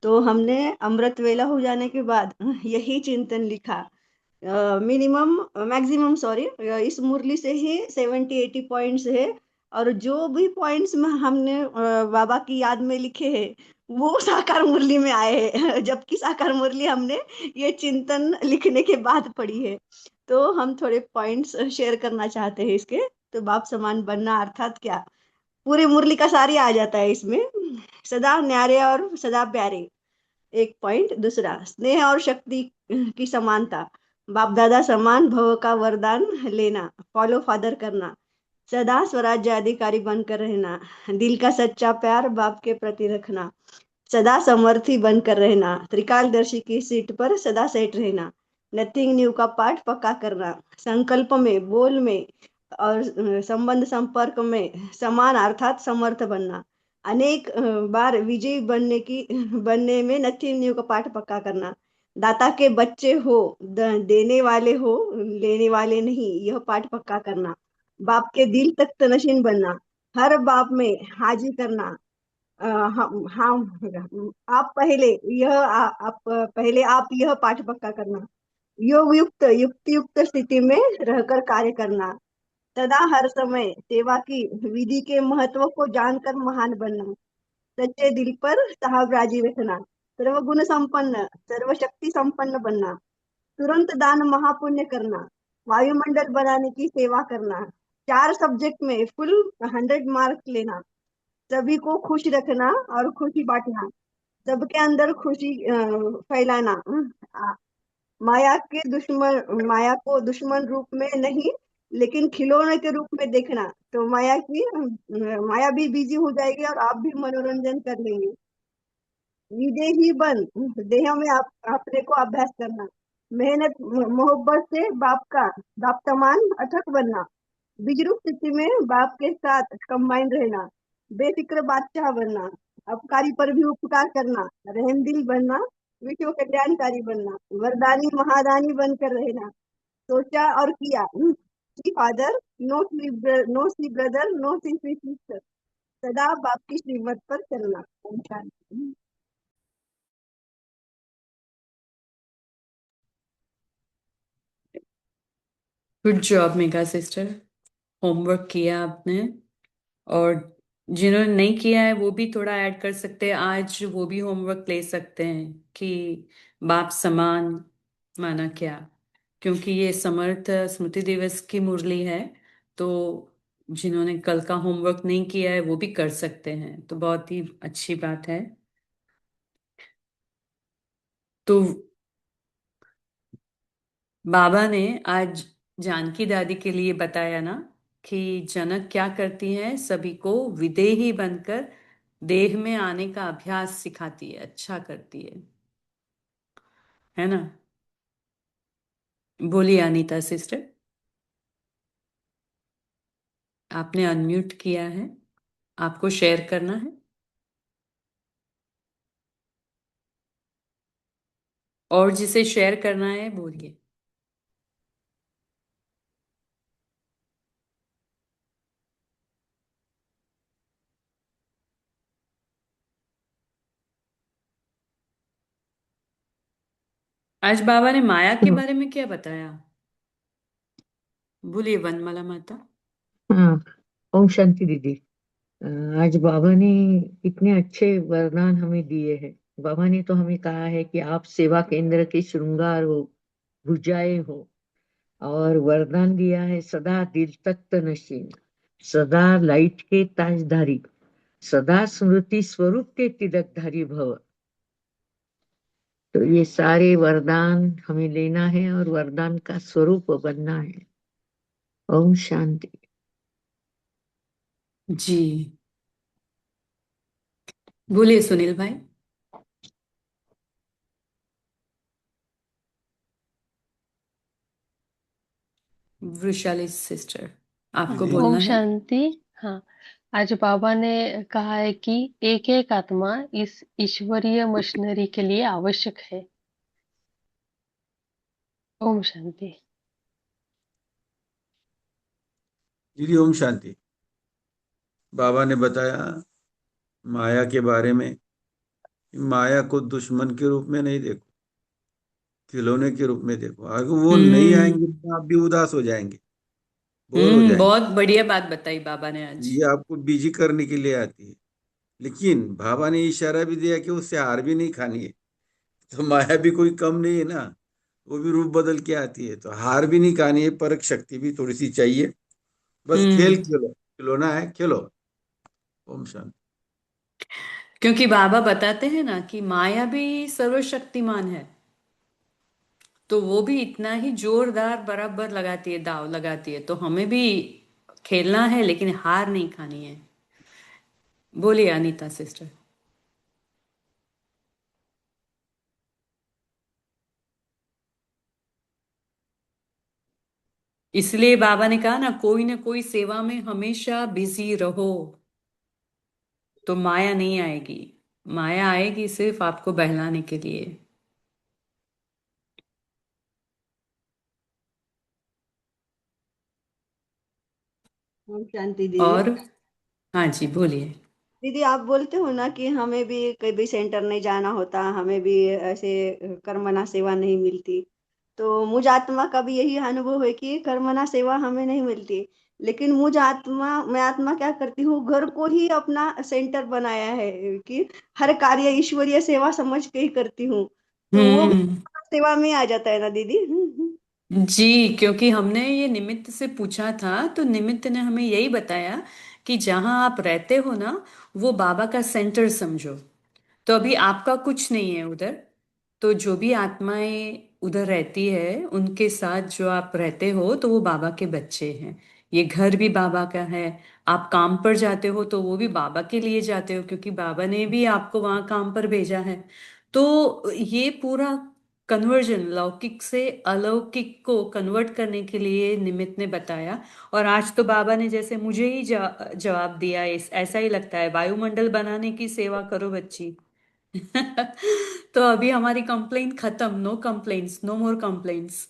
तो हमने अमृत वेला हो जाने के बाद यही चिंतन लिखा। मिनिमम मैक्सिमम सॉरी, इस मुरली से ही 70-80 पॉइंट्स है। और जो भी पॉइंट्स में हमने बाबा की याद में लिखे हैं वो साकार मुरली में आए हैं जबकि साकार मुरली हमने ये चिंतन लिखने के बाद पढ़ी है। तो हम थोड़े पॉइंट्स शेयर करना चाहते हैं इसके। तो बाप समान बनना अर्थात क्या, पूरी मुरली का सारी आ जाता है इसमें। सदा न्यारे और सदा प्यारे, एक पॉइंट। दूसरा, स्नेह और शक्ति की समानता, बाप दादा समान भव का वरदान लेना, फॉलो फादर करना, सदा स्वराज्य अधिकारी बनकर रहना, दिल का सच्चा प्यार बाप के प्रति रखना, सदा समर्थी बनकर रहना, त्रिकालदर्शी की सीट पर सदा सेट रहना, नथिंग न्यू का पाठ पक्का करना, संकल्प में, बोल में और संबंध संपर्क में समान अर्थात समर्थ बनना, अनेक बार विजयी बनने में नथिंग न्यू का पाठ पक्का करना, दाता के बच्चे हो, देने वाले हो, लेने वाले नहीं, यह पाठ पक्का करना, बाप के दिल तक तनशीन बनना, हर बाप में हाजिर करना। हम आप पहले आप पहले आप यह पाठ पक्का करना, योग युक्त युक्ति युक्त स्थिति में रहकर कार्य करना, सदा हर समय सेवा की विधि के महत्व को जानकर महान बनना, सच्चे दिल पर साहब राजी रखना, सर्व गुण संपन्न सर्व शक्ति संपन्न बनना, तुरंत दान महापुण्य करना, वायुमंडल बनाने की सेवा करना, 4 सब्जेक्ट में फुल 100 मार्क्स लेना, सभी को खुश रखना और खुशी बांटना, सबके अंदर खुशी फैलाना, माया को दुश्मन रूप में नहीं लेकिन खिलौने के रूप में देखना, तो माया भी बिजी हो जाएगी और आप भी मनोरंजन कर लेंगे। विदेही बन देह में अपने को अभ्यास करना, मेहनत मोहब्बत से बाप समान अथक बनना, बिजरूप स्थिति में बाप के साथ कंबाइन रहना, बेफिक्र बादशाह बनना, अपकारी पर भी उपकार करना, रहमदिल बनना, विश्व कल्याणकारी बनना, वरदानी महादानी बनकर रहना, सोचा और किया, see father no see brother no see sister, सदा बाप की श्रीमत पर चलना। ओम शांति। Good job Megha sister, homework किया आपने। और जिन्होंने नहीं किया है वो भी थोड़ा ऐड कर सकते हैं, आज वो भी होमवर्क ले सकते हैं कि बाप समान माना क्या, क्योंकि ये समर्थ स्मृति दिवस की मुरली है। तो जिन्होंने कल का होमवर्क नहीं किया है वो भी कर सकते हैं, तो बहुत ही अच्छी बात है। तो बाबा ने आज जानकी दादी के लिए बताया ना कि जनक क्या करती है, सभी को विदेही बनकर देह में आने का अभ्यास सिखाती है, अच्छा करती है ना। बोलिए अनीता सिस्टर, आपने अनम्यूट किया है, आपको शेयर करना है। और जिसे शेयर करना है बोलिए। आज बाबा ने माया के बारे में क्या बताया, बोलिए वनमाला माता। हाँ, ओम शांति दीदी। आज बाबा ने इतने अच्छे वरदान हमें दिए हैं। बाबा ने तो हमें कहा है कि आप सेवा केंद्र के श्रृंगार हो, भुजाएं हो, और वरदान दिया है सदा दिल तख्त नशीन, सदा लाइट के ताजधारी, सदा स्मृति स्वरूप के तिलकधारी भव। तो ये सारे वरदान हमें लेना है और वरदान का स्वरूप बनना है। ओम शांति। जी बोलिए सुनील भाई। वृशाली सिस्टर आपको जी बोलना ओम है। शांति। हाँ, आज बाबा ने कहा है कि एक एक आत्मा इस ईश्वरीय मशीनरी के लिए आवश्यक है। ओम शांति। दीदी ओम शांति। बाबा ने बताया माया के बारे में, माया को दुश्मन के रूप में नहीं देखो, खिलौने के रूप में देखो। अगर वो नहीं आएंगे तो आप भी उदास हो जाएंगे, बोर हो जाएंगे। बहुत बढ़िया बात बताई बाबा ने आज। ये आपको बिजी करने के लिए आती है, लेकिन बाबा ने इशारा भी दिया कि उससे हार भी नहीं खानी है। तो माया भी कोई कम नहीं है ना, वो भी रूप बदल के आती है, तो हार भी नहीं खानी है, परख शक्ति भी थोड़ी सी चाहिए। बस खेल हम्म खेलो, खिलौना है खेलो। ओम शांति। क्योंकि बाबा बताते हैं ना कि माया भी सर्वशक्तिमान है, तो वो भी इतना ही जोरदार बराबर लगाती है, दाव लगाती है, तो हमें भी खेलना है लेकिन हार नहीं खानी है। बोलिए अनीता सिस्टर। इसलिए बाबा ने कहा ना कोई सेवा में हमेशा बिजी रहो, तो माया नहीं आएगी। माया आएगी सिर्फ आपको बहलाने के लिए। ओम शांति दीदी। और हाँ जी बोलिए। दीदी आप बोलते हो ना कि हमें भी कभी सेंटर नहीं जाना होता, हमें भी ऐसे कर्मणा सेवा नहीं मिलती। तो मुझ आत्मा का भी यही अनुभव है कि कर्मणा सेवा हमें नहीं मिलती, लेकिन मैं आत्मा क्या करती हूँ, घर को ही अपना सेंटर बनाया है कि हर कार्य ईश्वरीय सेवा समझ के ही करती हूँ। तो वो हम्म। सेवा में आ जाता है ना दीदी। जी, क्योंकि हमने ये निमित्त से पूछा था तो निमित्त ने हमें यही बताया कि जहां आप रहते हो ना, वो बाबा का सेंटर समझो। तो अभी आपका कुछ नहीं है उधर। तो जो भी आत्माएं उधर रहती है उनके साथ जो आप रहते हो तो वो बाबा के बच्चे हैं। ये घर भी बाबा का है। आप काम पर जाते हो तो वो भी बाबा के लिए जाते हो, क्योंकि बाबा ने भी आपको वहां काम पर भेजा है। तो ये पूरा कन्वर्जन लौकिक से अलौकिक को कन्वर्ट करने के लिए निमित्त ने बताया। और आज तो बाबा ने जैसे मुझे ही जवाब दिया, ऐसा ही लगता है, वायुमंडल बनाने की सेवा करो बच्ची। तो अभी हमारी कंप्लेंट खत्म, नो कंप्लेंट्स, नो मोर कंप्लेंट्स।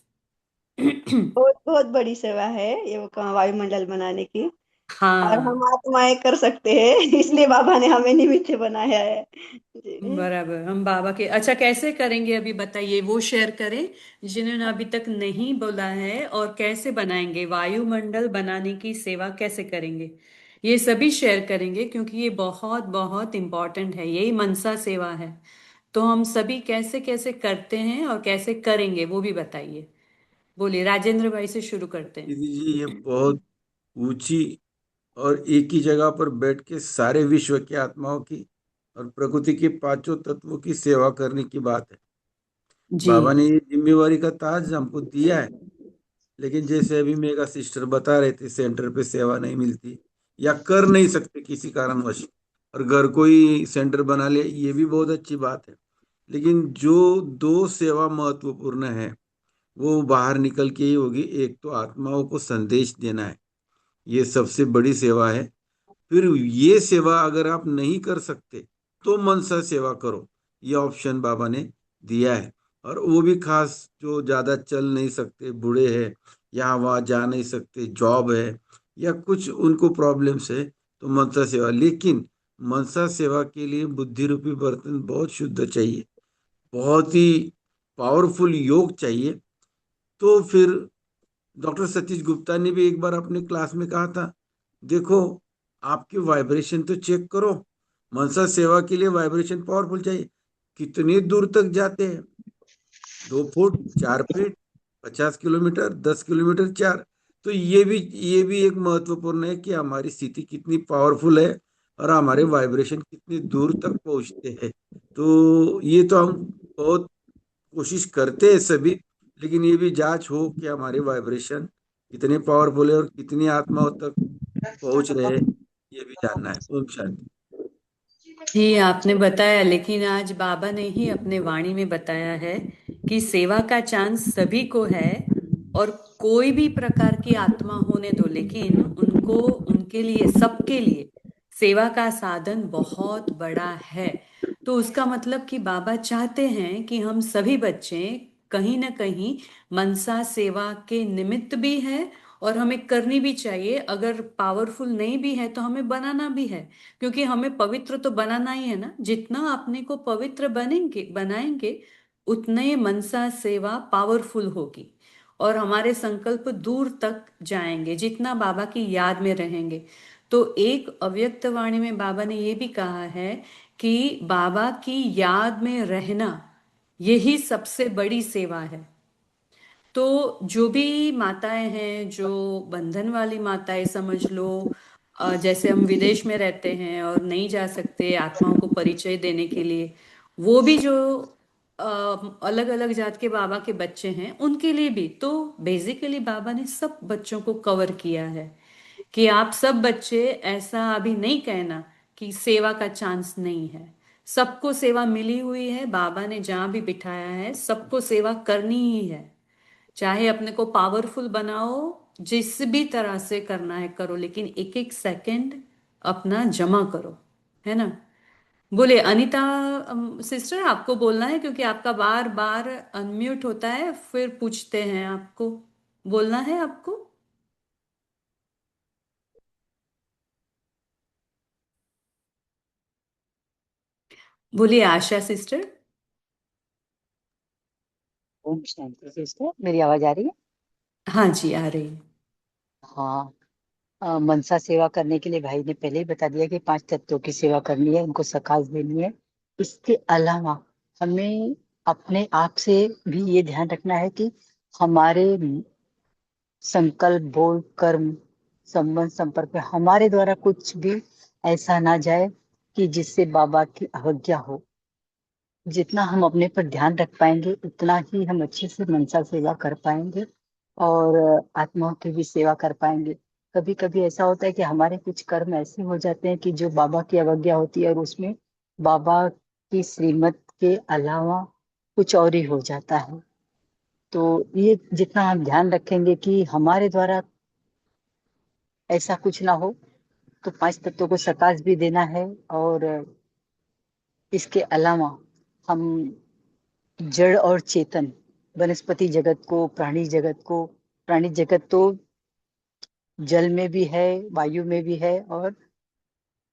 बहुत बहुत बड़ी सेवा है ये, वो वायुमंडल बनाने की। और हम हाँ, आत्माएं कर सकते हैं, इसलिए बाबा ने हमें निमित्त बनाया है जी। बराबर। हम बाबा के, अच्छा कैसे करेंगे अभी बताइए, वो शेयर करें जिन्होंने अभी तक नहीं बोला है, और कैसे बनाएंगे वायुमंडल बनाने की सेवा, कैसे करेंगे ये सभी शेयर करेंगे, क्योंकि ये बहुत बहुत इंपॉर्टेंट है, यही मनसा सेवा है। तो हम सभी कैसे कैसे करते हैं और कैसे करेंगे वो भी बताइए। बोलिए, राजेंद्र भाई से शुरू करते हैं। दीदी जी, ये बहुत ऊंची और एक ही जगह पर बैठ के सारे विश्व की आत्माओं की और प्रकृति के पांचों तत्वों की सेवा करने की बात है। जी। बाबा ने ये जिम्मेवारी का ताज हमको दिया है। लेकिन जैसे अभी मेगा सिस्टर बता रहे थे, सेंटर पे सेवा नहीं मिलती या कर नहीं सकते किसी कारणवश, और घर को ही सेंटर बना लिया, ये भी बहुत अच्छी बात है। लेकिन जो दो सेवा महत्वपूर्ण है वो बाहर निकल के ही होगी। एक तो आत्माओं को संदेश देना है, ये सबसे बड़ी सेवा है। फिर ये सेवा अगर आप नहीं कर सकते तो मनसा सेवा करो, ये ऑप्शन बाबा ने दिया है। और वो भी खास जो ज्यादा चल नहीं सकते, बूढ़े हैं, यहाँ वहाँ जा नहीं सकते, जॉब है या कुछ उनको प्रॉब्लम्स है, तो मनसा सेवा। लेकिन मनसा सेवा के लिए बुद्धि रूपी बर्तन बहुत शुद्ध चाहिए, बहुत ही पावरफुल योग चाहिए। तो फिर डॉक्टर सतीश गुप्ता ने भी एक बार अपने क्लास में कहा था, देखो आपके वाइब्रेशन तो चेक करो, मनसा सेवा के लिए वाइब्रेशन पावरफुल चाहिए। कितनी दूर तक जाते हैं, 2 फुट, 4 फीट, 50 किलोमीटर, 10 किलोमीटर, चार। तो ये भी एक महत्वपूर्ण है कि हमारी स्थिति कितनी पावरफुल है और हमारे वाइब्रेशन कितनी दूर तक पहुंचते हैं। तो ये तो हम बहुत कोशिश करते हैं सभी, लेकिन ये भी जांच हो कि हमारे वाइब्रेशन कितने पावरफुल है और कितनी आत्माओं तक पहुंच रहे हैं, ये भी जानना है। ओम शांति। जी, आपने बताया, लेकिन आज बाबा ने ही अपने वाणी में बताया है कि सेवा का चांस सभी को है, और कोई भी प्रकार की आत्मा होने दो, लेकिन उनको, उनके लिए, सबके लिए सेवा का साधन बहुत बड़ा है। तो उसका मतलब कि बाबा चाहते हैं कि हम सभी बच्चे कहीं ना कहीं मनसा सेवा के निमित्त भी हैं, और हमें करनी भी चाहिए। अगर पावरफुल नहीं भी है तो हमें बनाना भी है, क्योंकि हमें पवित्र तो बनाना ही है ना। जितना अपने को पवित्र बनेंगे बनाएंगे, उतने मनसा सेवा पावरफुल होगी, और हमारे संकल्प दूर तक जाएंगे जितना बाबा की याद में रहेंगे। तो एक अव्यक्त वाणी में बाबा ने ये भी कहा है कि बाबा की याद में रहना, यही सबसे बड़ी सेवा है। तो जो भी माताएं हैं, जो बंधन वाली माताएं समझ लो, जैसे हम विदेश में रहते हैं और नहीं जा सकते आत्माओं को परिचय देने के लिए, वो भी जो अलग अलग जात के बाबा के बच्चे हैं उनके लिए भी, तो बेसिकली बाबा ने सब बच्चों को कवर किया है कि आप सब बच्चे, ऐसा अभी नहीं कहना कि सेवा का चांस नहीं है। सबको सेवा मिली हुई है, बाबा ने जहां भी बिठाया है सबको सेवा करनी ही है। चाहे अपने को पावरफुल बनाओ, जिस भी तरह से करना है करो, लेकिन एक एक सेकंड अपना जमा करो, है ना। बोले अनीता सिस्टर, आपको बोलना है, क्योंकि आपका बार बार अनम्यूट होता है, फिर पूछते हैं आपको, बोलना है आपको। बोलिए आशा सिस्टर। ओम शांति सिस्टर, मेरी आवाज आ रही है? हाँ जी, आ रही है। हाँ, मनसा सेवा करने के लिए भाई ने पहले ही बता दिया कि 5 तत्वों की सेवा करनी है, उनको सकाश देनी है। इसके अलावा हमें अपने आप से भी ये ध्यान रखना है कि हमारे संकल्प, बोल, कर्म, संबंध, संपर्क में हमारे द्वारा कुछ भी ऐसा ना जाए कि जिससे बाबा की अवज्ञा हो। जितना हम अपने पर ध्यान रख पाएंगे उतना ही हम अच्छे से मनसा सेवा कर पाएंगे और आत्माओं की भी सेवा कर पाएंगे। कभी कभी ऐसा होता है कि हमारे कुछ कर्म ऐसे हो जाते हैं कि जो बाबा की अवज्ञा होती है और उसमें बाबा की श्रीमत के अलावा कुछ और ही हो जाता है। तो ये जितना हम ध्यान रखेंगे कि हमारे द्वारा ऐसा कुछ ना हो, तो 5 तत्वों को सकाश भी देना है। और इसके अलावा हम जड़ और चेतन, वनस्पति जगत को, प्राणी जगत तो जल में भी है, वायु में भी है और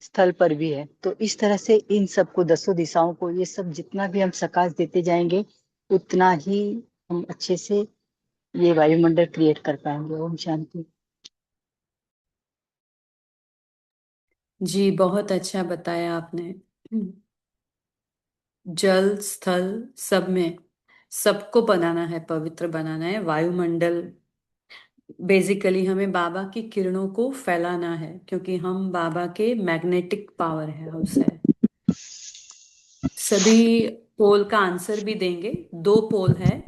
स्थल पर भी है। तो इस तरह से इन सबको, 10 दिशाओं को, ये सब जितना भी हम सकाश देते जाएंगे उतना ही हम अच्छे से ये वायुमंडल क्रिएट कर पाएंगे। ओम शांति। जी बहुत अच्छा बताया आपने। जल स्थल सब में सबको बनाना है, पवित्र बनाना है। वायुमंडल बेसिकली हमें बाबा की किरणों को फैलाना है, क्योंकि हम बाबा के मैग्नेटिक पावर है, हाउस है। सभी पोल का आंसर भी देंगे। 2 पोल है।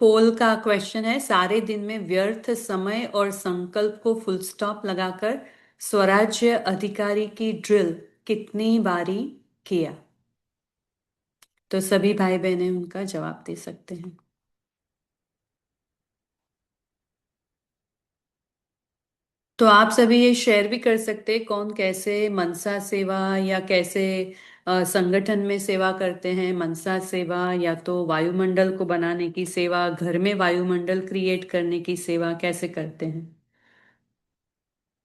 पोल का क्वेश्चन है, सारे दिन में व्यर्थ समय और संकल्प को फुल स्टॉप लगाकर स्वराज्य अधिकारी की ड्रिल कितनी बारी किया? तो सभी भाई बहनें उनका जवाब दे सकते हैं। तो आप सभी ये शेयर भी कर सकते हैं कौन कैसे मनसा सेवा या कैसे संगठन में सेवा करते हैं। मनसा सेवा या तो वायुमंडल को बनाने की सेवा, घर में वायुमंडल क्रिएट करने की सेवा कैसे करते हैं।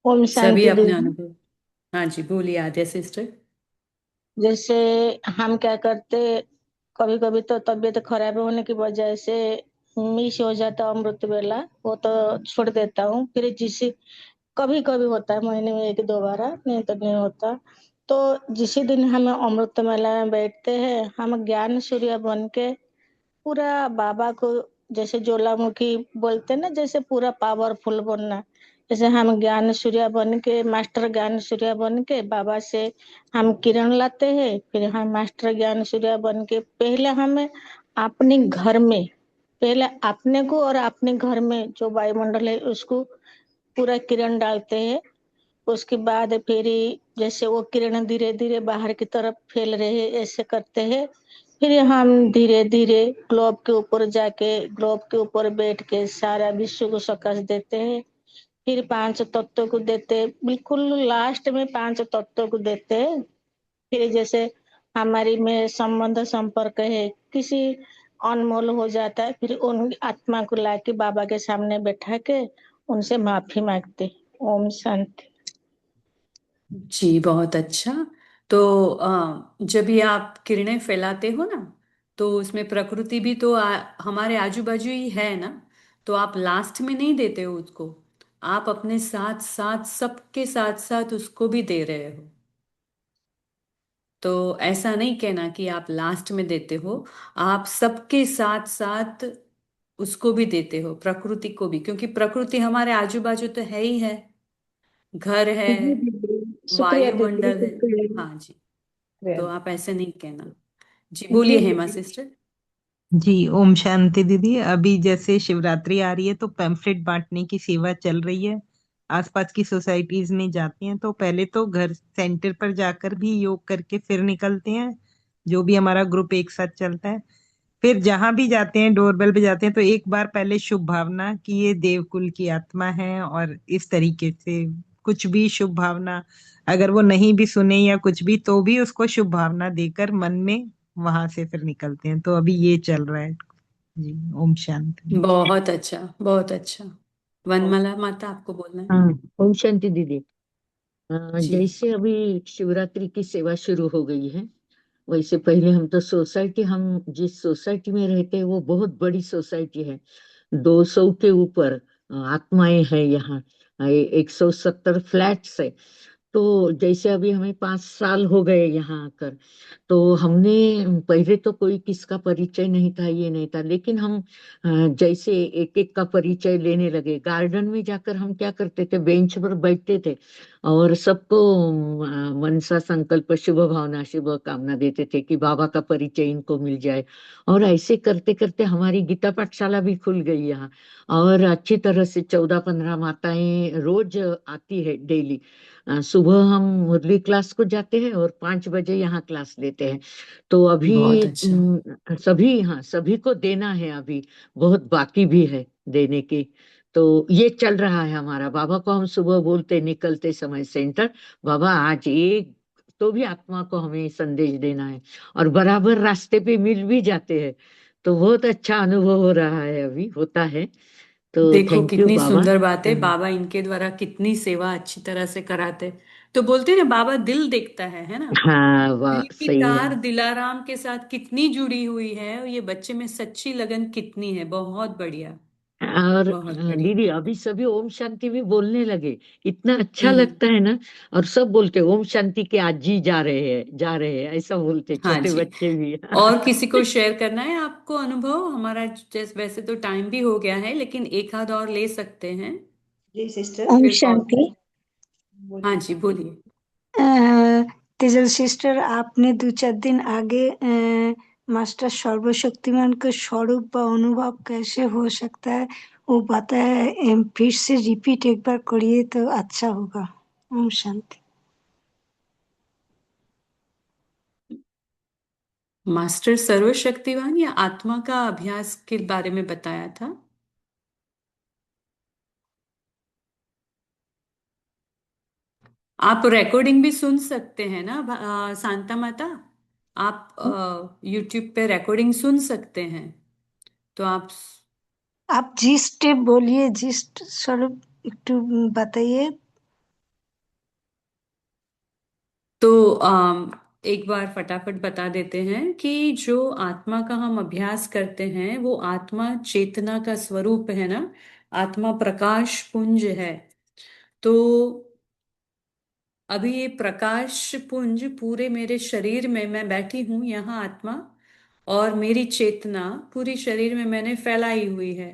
ओम सभी शांति अपने दीदी। अनुभव। हाँ जी, बोलिए आद्या सिस्टर। जैसे हम क्या करते, कभी कभी तो तबीयत खराब होने की वजह से मिस हो जाता अमृत वेला, वो तो छोड़ देता हूँ। फिर जिस कभी कभी होता है महीने में 1-2 बार, नहीं तो नहीं होता। तो जिस दिन हम अमृत मेला में बैठते हैं, हम ज्ञान सूर्य बन के पूरा बाबा को, जैसे ज्वालामुखी बोलते हैं ना, जैसे पूरा पावरफुल बनना। जैसे हम ज्ञान सूर्य बन के, मास्टर ज्ञान सूर्य बन के बाबा से हम किरण लाते हैं। फिर हम मास्टर ज्ञान सूर्य बन के पहले हमें अपने घर में, पहले अपने को और अपने घर में जो वायुमंडल है उसको पूरा किरण डालते हैं। उसके बाद फिर जैसे वो किरण धीरे धीरे बाहर की तरफ फैल रहे हैं, ऐसे करते हैं। फिर हम धीरे धीरे ग्लोब के ऊपर जाके, ग्लोब के ऊपर बैठ के सारा विश्व को सकाश देते हैं। फिर 5 तत्वों को देते हैं, बिल्कुल लास्ट में 5 तत्वों को देते हैं। फिर जैसे हमारी में संबंध संपर्क है किसी अनमोल हो जाता है, फिर उन आत्मा को लाके बाबा के सामने बैठा के उनसे माफी मांगते। ओम शांति। जी बहुत अच्छा। तो जब भी आप किरणें फैलाते हो ना, तो उसमें प्रकृति भी तो हमारे आजू बाजू ही है ना। तो आप लास्ट में नहीं देते हो उसको, आप अपने साथ साथ, सबके साथ साथ उसको भी दे रहे हो। तो ऐसा नहीं कहना कि आप लास्ट में देते हो, आप सबके साथ साथ उसको भी देते हो, प्रकृति को भी, क्योंकि प्रकृति हमारे आजू बाजू तो है ही है। घर है, जी दीदी, शुक्रिया दीदी, वायुमंडल है। शुक्रिया। हाँ जी। तो आप ऐसे नहीं कहना। जी जी बोलिए हेमा दीदी। सिस्टर। जी ओम शांति दीदी। अभी जैसे शिवरात्रि आ रही है तो पैम्फलेट बांटने की सेवा चल रही है। आसपास की सोसाइटीज में जाते हैं तो पहले तो घर सेंटर पर जाकर भी योग करके फिर निकलते हैं, जो भी हमारा ग्रुप एक साथ चलता है। फिर जहां भी जाते हैं, डोरबेल पे जाते हैं तो एक बार पहले शुभ भावना कि ये देवकुल की आत्मा है, और इस तरीके से कुछ भी शुभ भावना, अगर वो नहीं भी सुने या कुछ भी तो भी उसको शुभ भावना देकर मन में वहां से फिर निकलते हैं। तो अभी ये चल रहा है। जी ओम शांति। बहुत अच्छा, बहुत अच्छा। वनमाला माता आपको बोलना है। हाँ, ओम शांति दीदी। जी। जैसे अभी शिवरात्रि की सेवा शुरू हो गई है, वैसे पहले हम तो सोसाइटी, हम जिस सोसाइटी में रहते हैं वो बहुत बड़ी सोसाइटी है, 200 के ऊपर आत्माएं हैं यहाँ, 170 फ्लैट्स है। तो जैसे अभी हमें 5 साल हो गए यहाँ आकर, तो हमने पहले तो कोई किसका परिचय नहीं था, ये नहीं था, लेकिन हम जैसे एक एक का परिचय लेने लगे। गार्डन में जाकर हम क्या करते थे, बेंच पर बैठते थे और सबको मनसा संकल्प शुभ भावना शुभ कामना देते थे कि बाबा का परिचय इनको मिल जाए। और ऐसे करते करते हमारी गीता पाठशाला भी खुल गई यहाँ, और अच्छी तरह से 14-15 माताएं रोज आती है डेली। सुबह हम मुरली क्लास को जाते हैं और 5 बजे यहाँ क्लास लेते हैं। तो बहुत अभी अच्छा। सभी, हाँ सभी को देना है, अभी बहुत बाकी भी है देने की। तो ये चल रहा है हमारा। बाबा को हम सुबह बोलते निकलते समय सेंटर, बाबा आज एक तो भी आत्मा को हमें संदेश देना है, और बराबर रास्ते पे मिल भी जाते हैं। तो बहुत अच्छा अनुभव हो रहा है, अभी होता है। तो देखो थैंक यू कितनी बाबा। सुंदर बात है, बाबा इनके द्वारा कितनी सेवा अच्छी तरह से कराते। तो बोलते हैं ना, बाबा दिल देखता है ना। हाँ वाह, दिल की सही है। तार दिलाराम के साथ कितनी जुड़ी हुई है, और ये बच्चे में सच्ची लगन कितनी है। बहुत बढ़िया, और बहुत बढ़िया। दीदी अभी सभी ओम शांति भी बोलने लगे, इतना अच्छा हम्म। लगता है ना। और सब बोलते ओम शांति के आज ही जा रहे हैं, जा रहे हैं, ऐसा बोलते हाँ छोटे जी। बच्चे भी। और किसी को शेयर करना है आपको अनुभव हमारा? जैसे वैसे तो टाइम भी हो गया है, लेकिन एक आध और ले सकते हैं, जी सिस्टर। ओम फिर कॉल। शांति। हाँ बोलिए। जी, बोलिए। तेजल सिस्टर, आपने 2-4 दिन आगे मास्टर सर्वशक्तिमान का स्वरूप व अनुभव कैसे हो सकता है वो बताया, फिर से रिपीट एक बार करिए तो अच्छा होगा। ओम शांति। मास्टर सर्वशक्तिवान या आत्मा का अभ्यास के बारे में बताया था? आप रिकॉर्डिंग भी सुन सकते हैं ना, शांता माता। आप यूट्यूब पे रिकॉर्डिंग सुन सकते हैं। तो आप जिस स्टेप बोलिए, जिस स्वरूप একটু बताइए। तो एक बार फटाफट बता देते हैं कि जो आत्मा का हम अभ्यास करते हैं वो आत्मा चेतना का स्वरूप है ना। आत्मा प्रकाश पुंज है। तो अभी ये प्रकाश पुंज पूरे मेरे शरीर में, मैं बैठी हूं यहाँ आत्मा, और मेरी चेतना पूरी शरीर में मैंने फैलाई हुई है।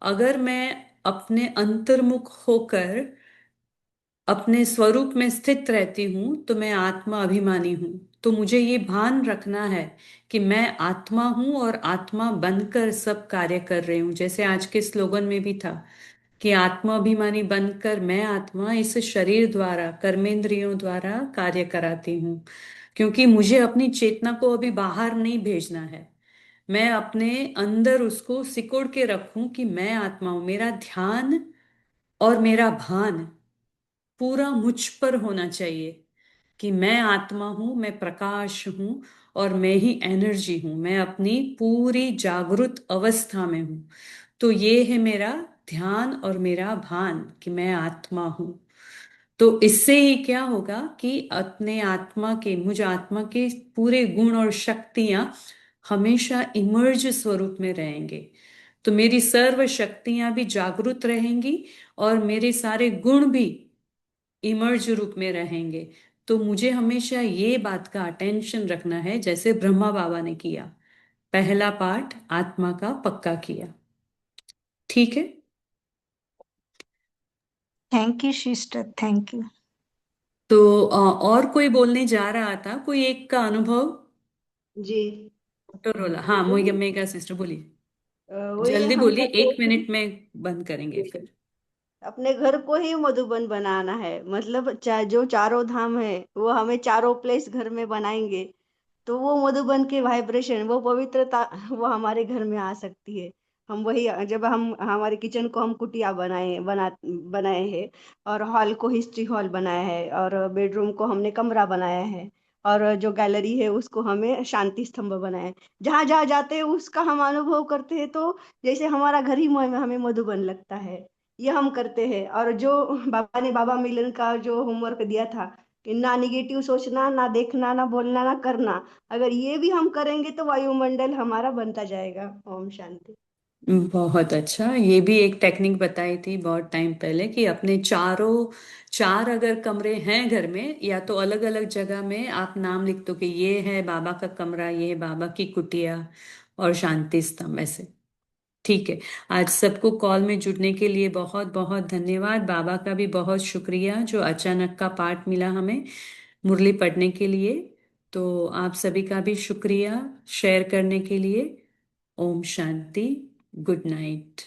अगर मैं अपने अंतर्मुख होकर अपने स्वरूप में स्थित रहती हूं तो मैं आत्मा अभिमानी हूं। तो मुझे ये भान रखना है कि मैं आत्मा हूं और आत्मा बनकर सब कार्य कर रही हूं। जैसे आज के स्लोगन में भी था कि आत्मा अभिमानी बनकर मैं आत्मा इस शरीर द्वारा कर्मेंद्रियों द्वारा कार्य कराती हूँ। क्योंकि मुझे अपनी चेतना को अभी बाहर नहीं भेजना है, मैं अपने अंदर उसको सिकोड़ के रखूं कि मैं आत्मा हूं। मेरा ध्यान और मेरा भान पूरा मुझ पर होना चाहिए कि मैं आत्मा हूं, मैं प्रकाश हूं, और मैं ही एनर्जी हूं। मैं अपनी पूरी जागृत अवस्था में हूं। तो ये है मेरा ध्यान और मेरा भान कि मैं आत्मा हूं। तो इससे ही क्या होगा कि अपने आत्मा के, मुझ आत्मा के पूरे गुण और शक्तियां हमेशा इमर्ज स्वरूप में रहेंगे। तो मेरी सर्व शक्तियां भी जागृत रहेंगी और मेरे सारे गुण भी इमर्ज रूप में रहेंगे। तो मुझे हमेशा ये बात का अटेंशन रखना है, जैसे ब्रह्मा बाबा ने किया, पहला पाठ आत्मा का पक्का किया। ठीक है। Thank you sister, thank you. तो और कोई बोलने जा रहा था, कोई एक का अनुभव? जी। मोटोरोला, हाँ वही मेगा सिस्टर बोलिए। वही जल्दी हम बोलिए, कहते एक हैं, मिनट में बंद करेंगे फिर। अपने घर को ही मधुबन बनाना है। मतलब जो चारों धाम है वो हमें चारों प्लेस घर में बनाएंगे, तो वो मधुबन के वाइब्रेशन, वो पवित्रता वो हमारे घर में आ सकती है। हम वही, जब हम हमारे किचन को हम कुटिया बनाए हैं, और हॉल को हिस्ट्री हॉल बनाया है, और बेडरूम को हमने कमरा बनाया है, और जो गैलरी है उसको हमें शांति स्तंभ बनाया है। जहाँ जहाँ जाते हैं उसका हम अनुभव करते हैं, तो जैसे हमारा घर ही हमें मधुबन लगता है। ये हम करते हैं। और जो बाबा ने बाबा मिलन का जो होमवर्क दिया था कि ना निगेटिव सोचना, ना देखना, ना बोलना, ना करना। अगर ये भी हम करेंगे तो वायुमंडल हमारा बनता जाएगा। ओम शांति। बहुत अच्छा, ये भी एक टेक्निक बताई थी बहुत टाइम पहले कि अपने चार अगर कमरे हैं घर में, या तो अलग अलग जगह में आप नाम लिख दो कि ये है बाबा का कमरा, ये है बाबा की कुटिया और शांति स्तंभ, ऐसे। ठीक है। आज सबको कॉल में जुड़ने के लिए बहुत बहुत धन्यवाद। बाबा का भी बहुत शुक्रिया जो अचानक का पाठ मिला हमें मुरली पढ़ने के लिए। तो आप सभी का भी शुक्रिया शेयर करने के लिए। ओम शांति। Good night.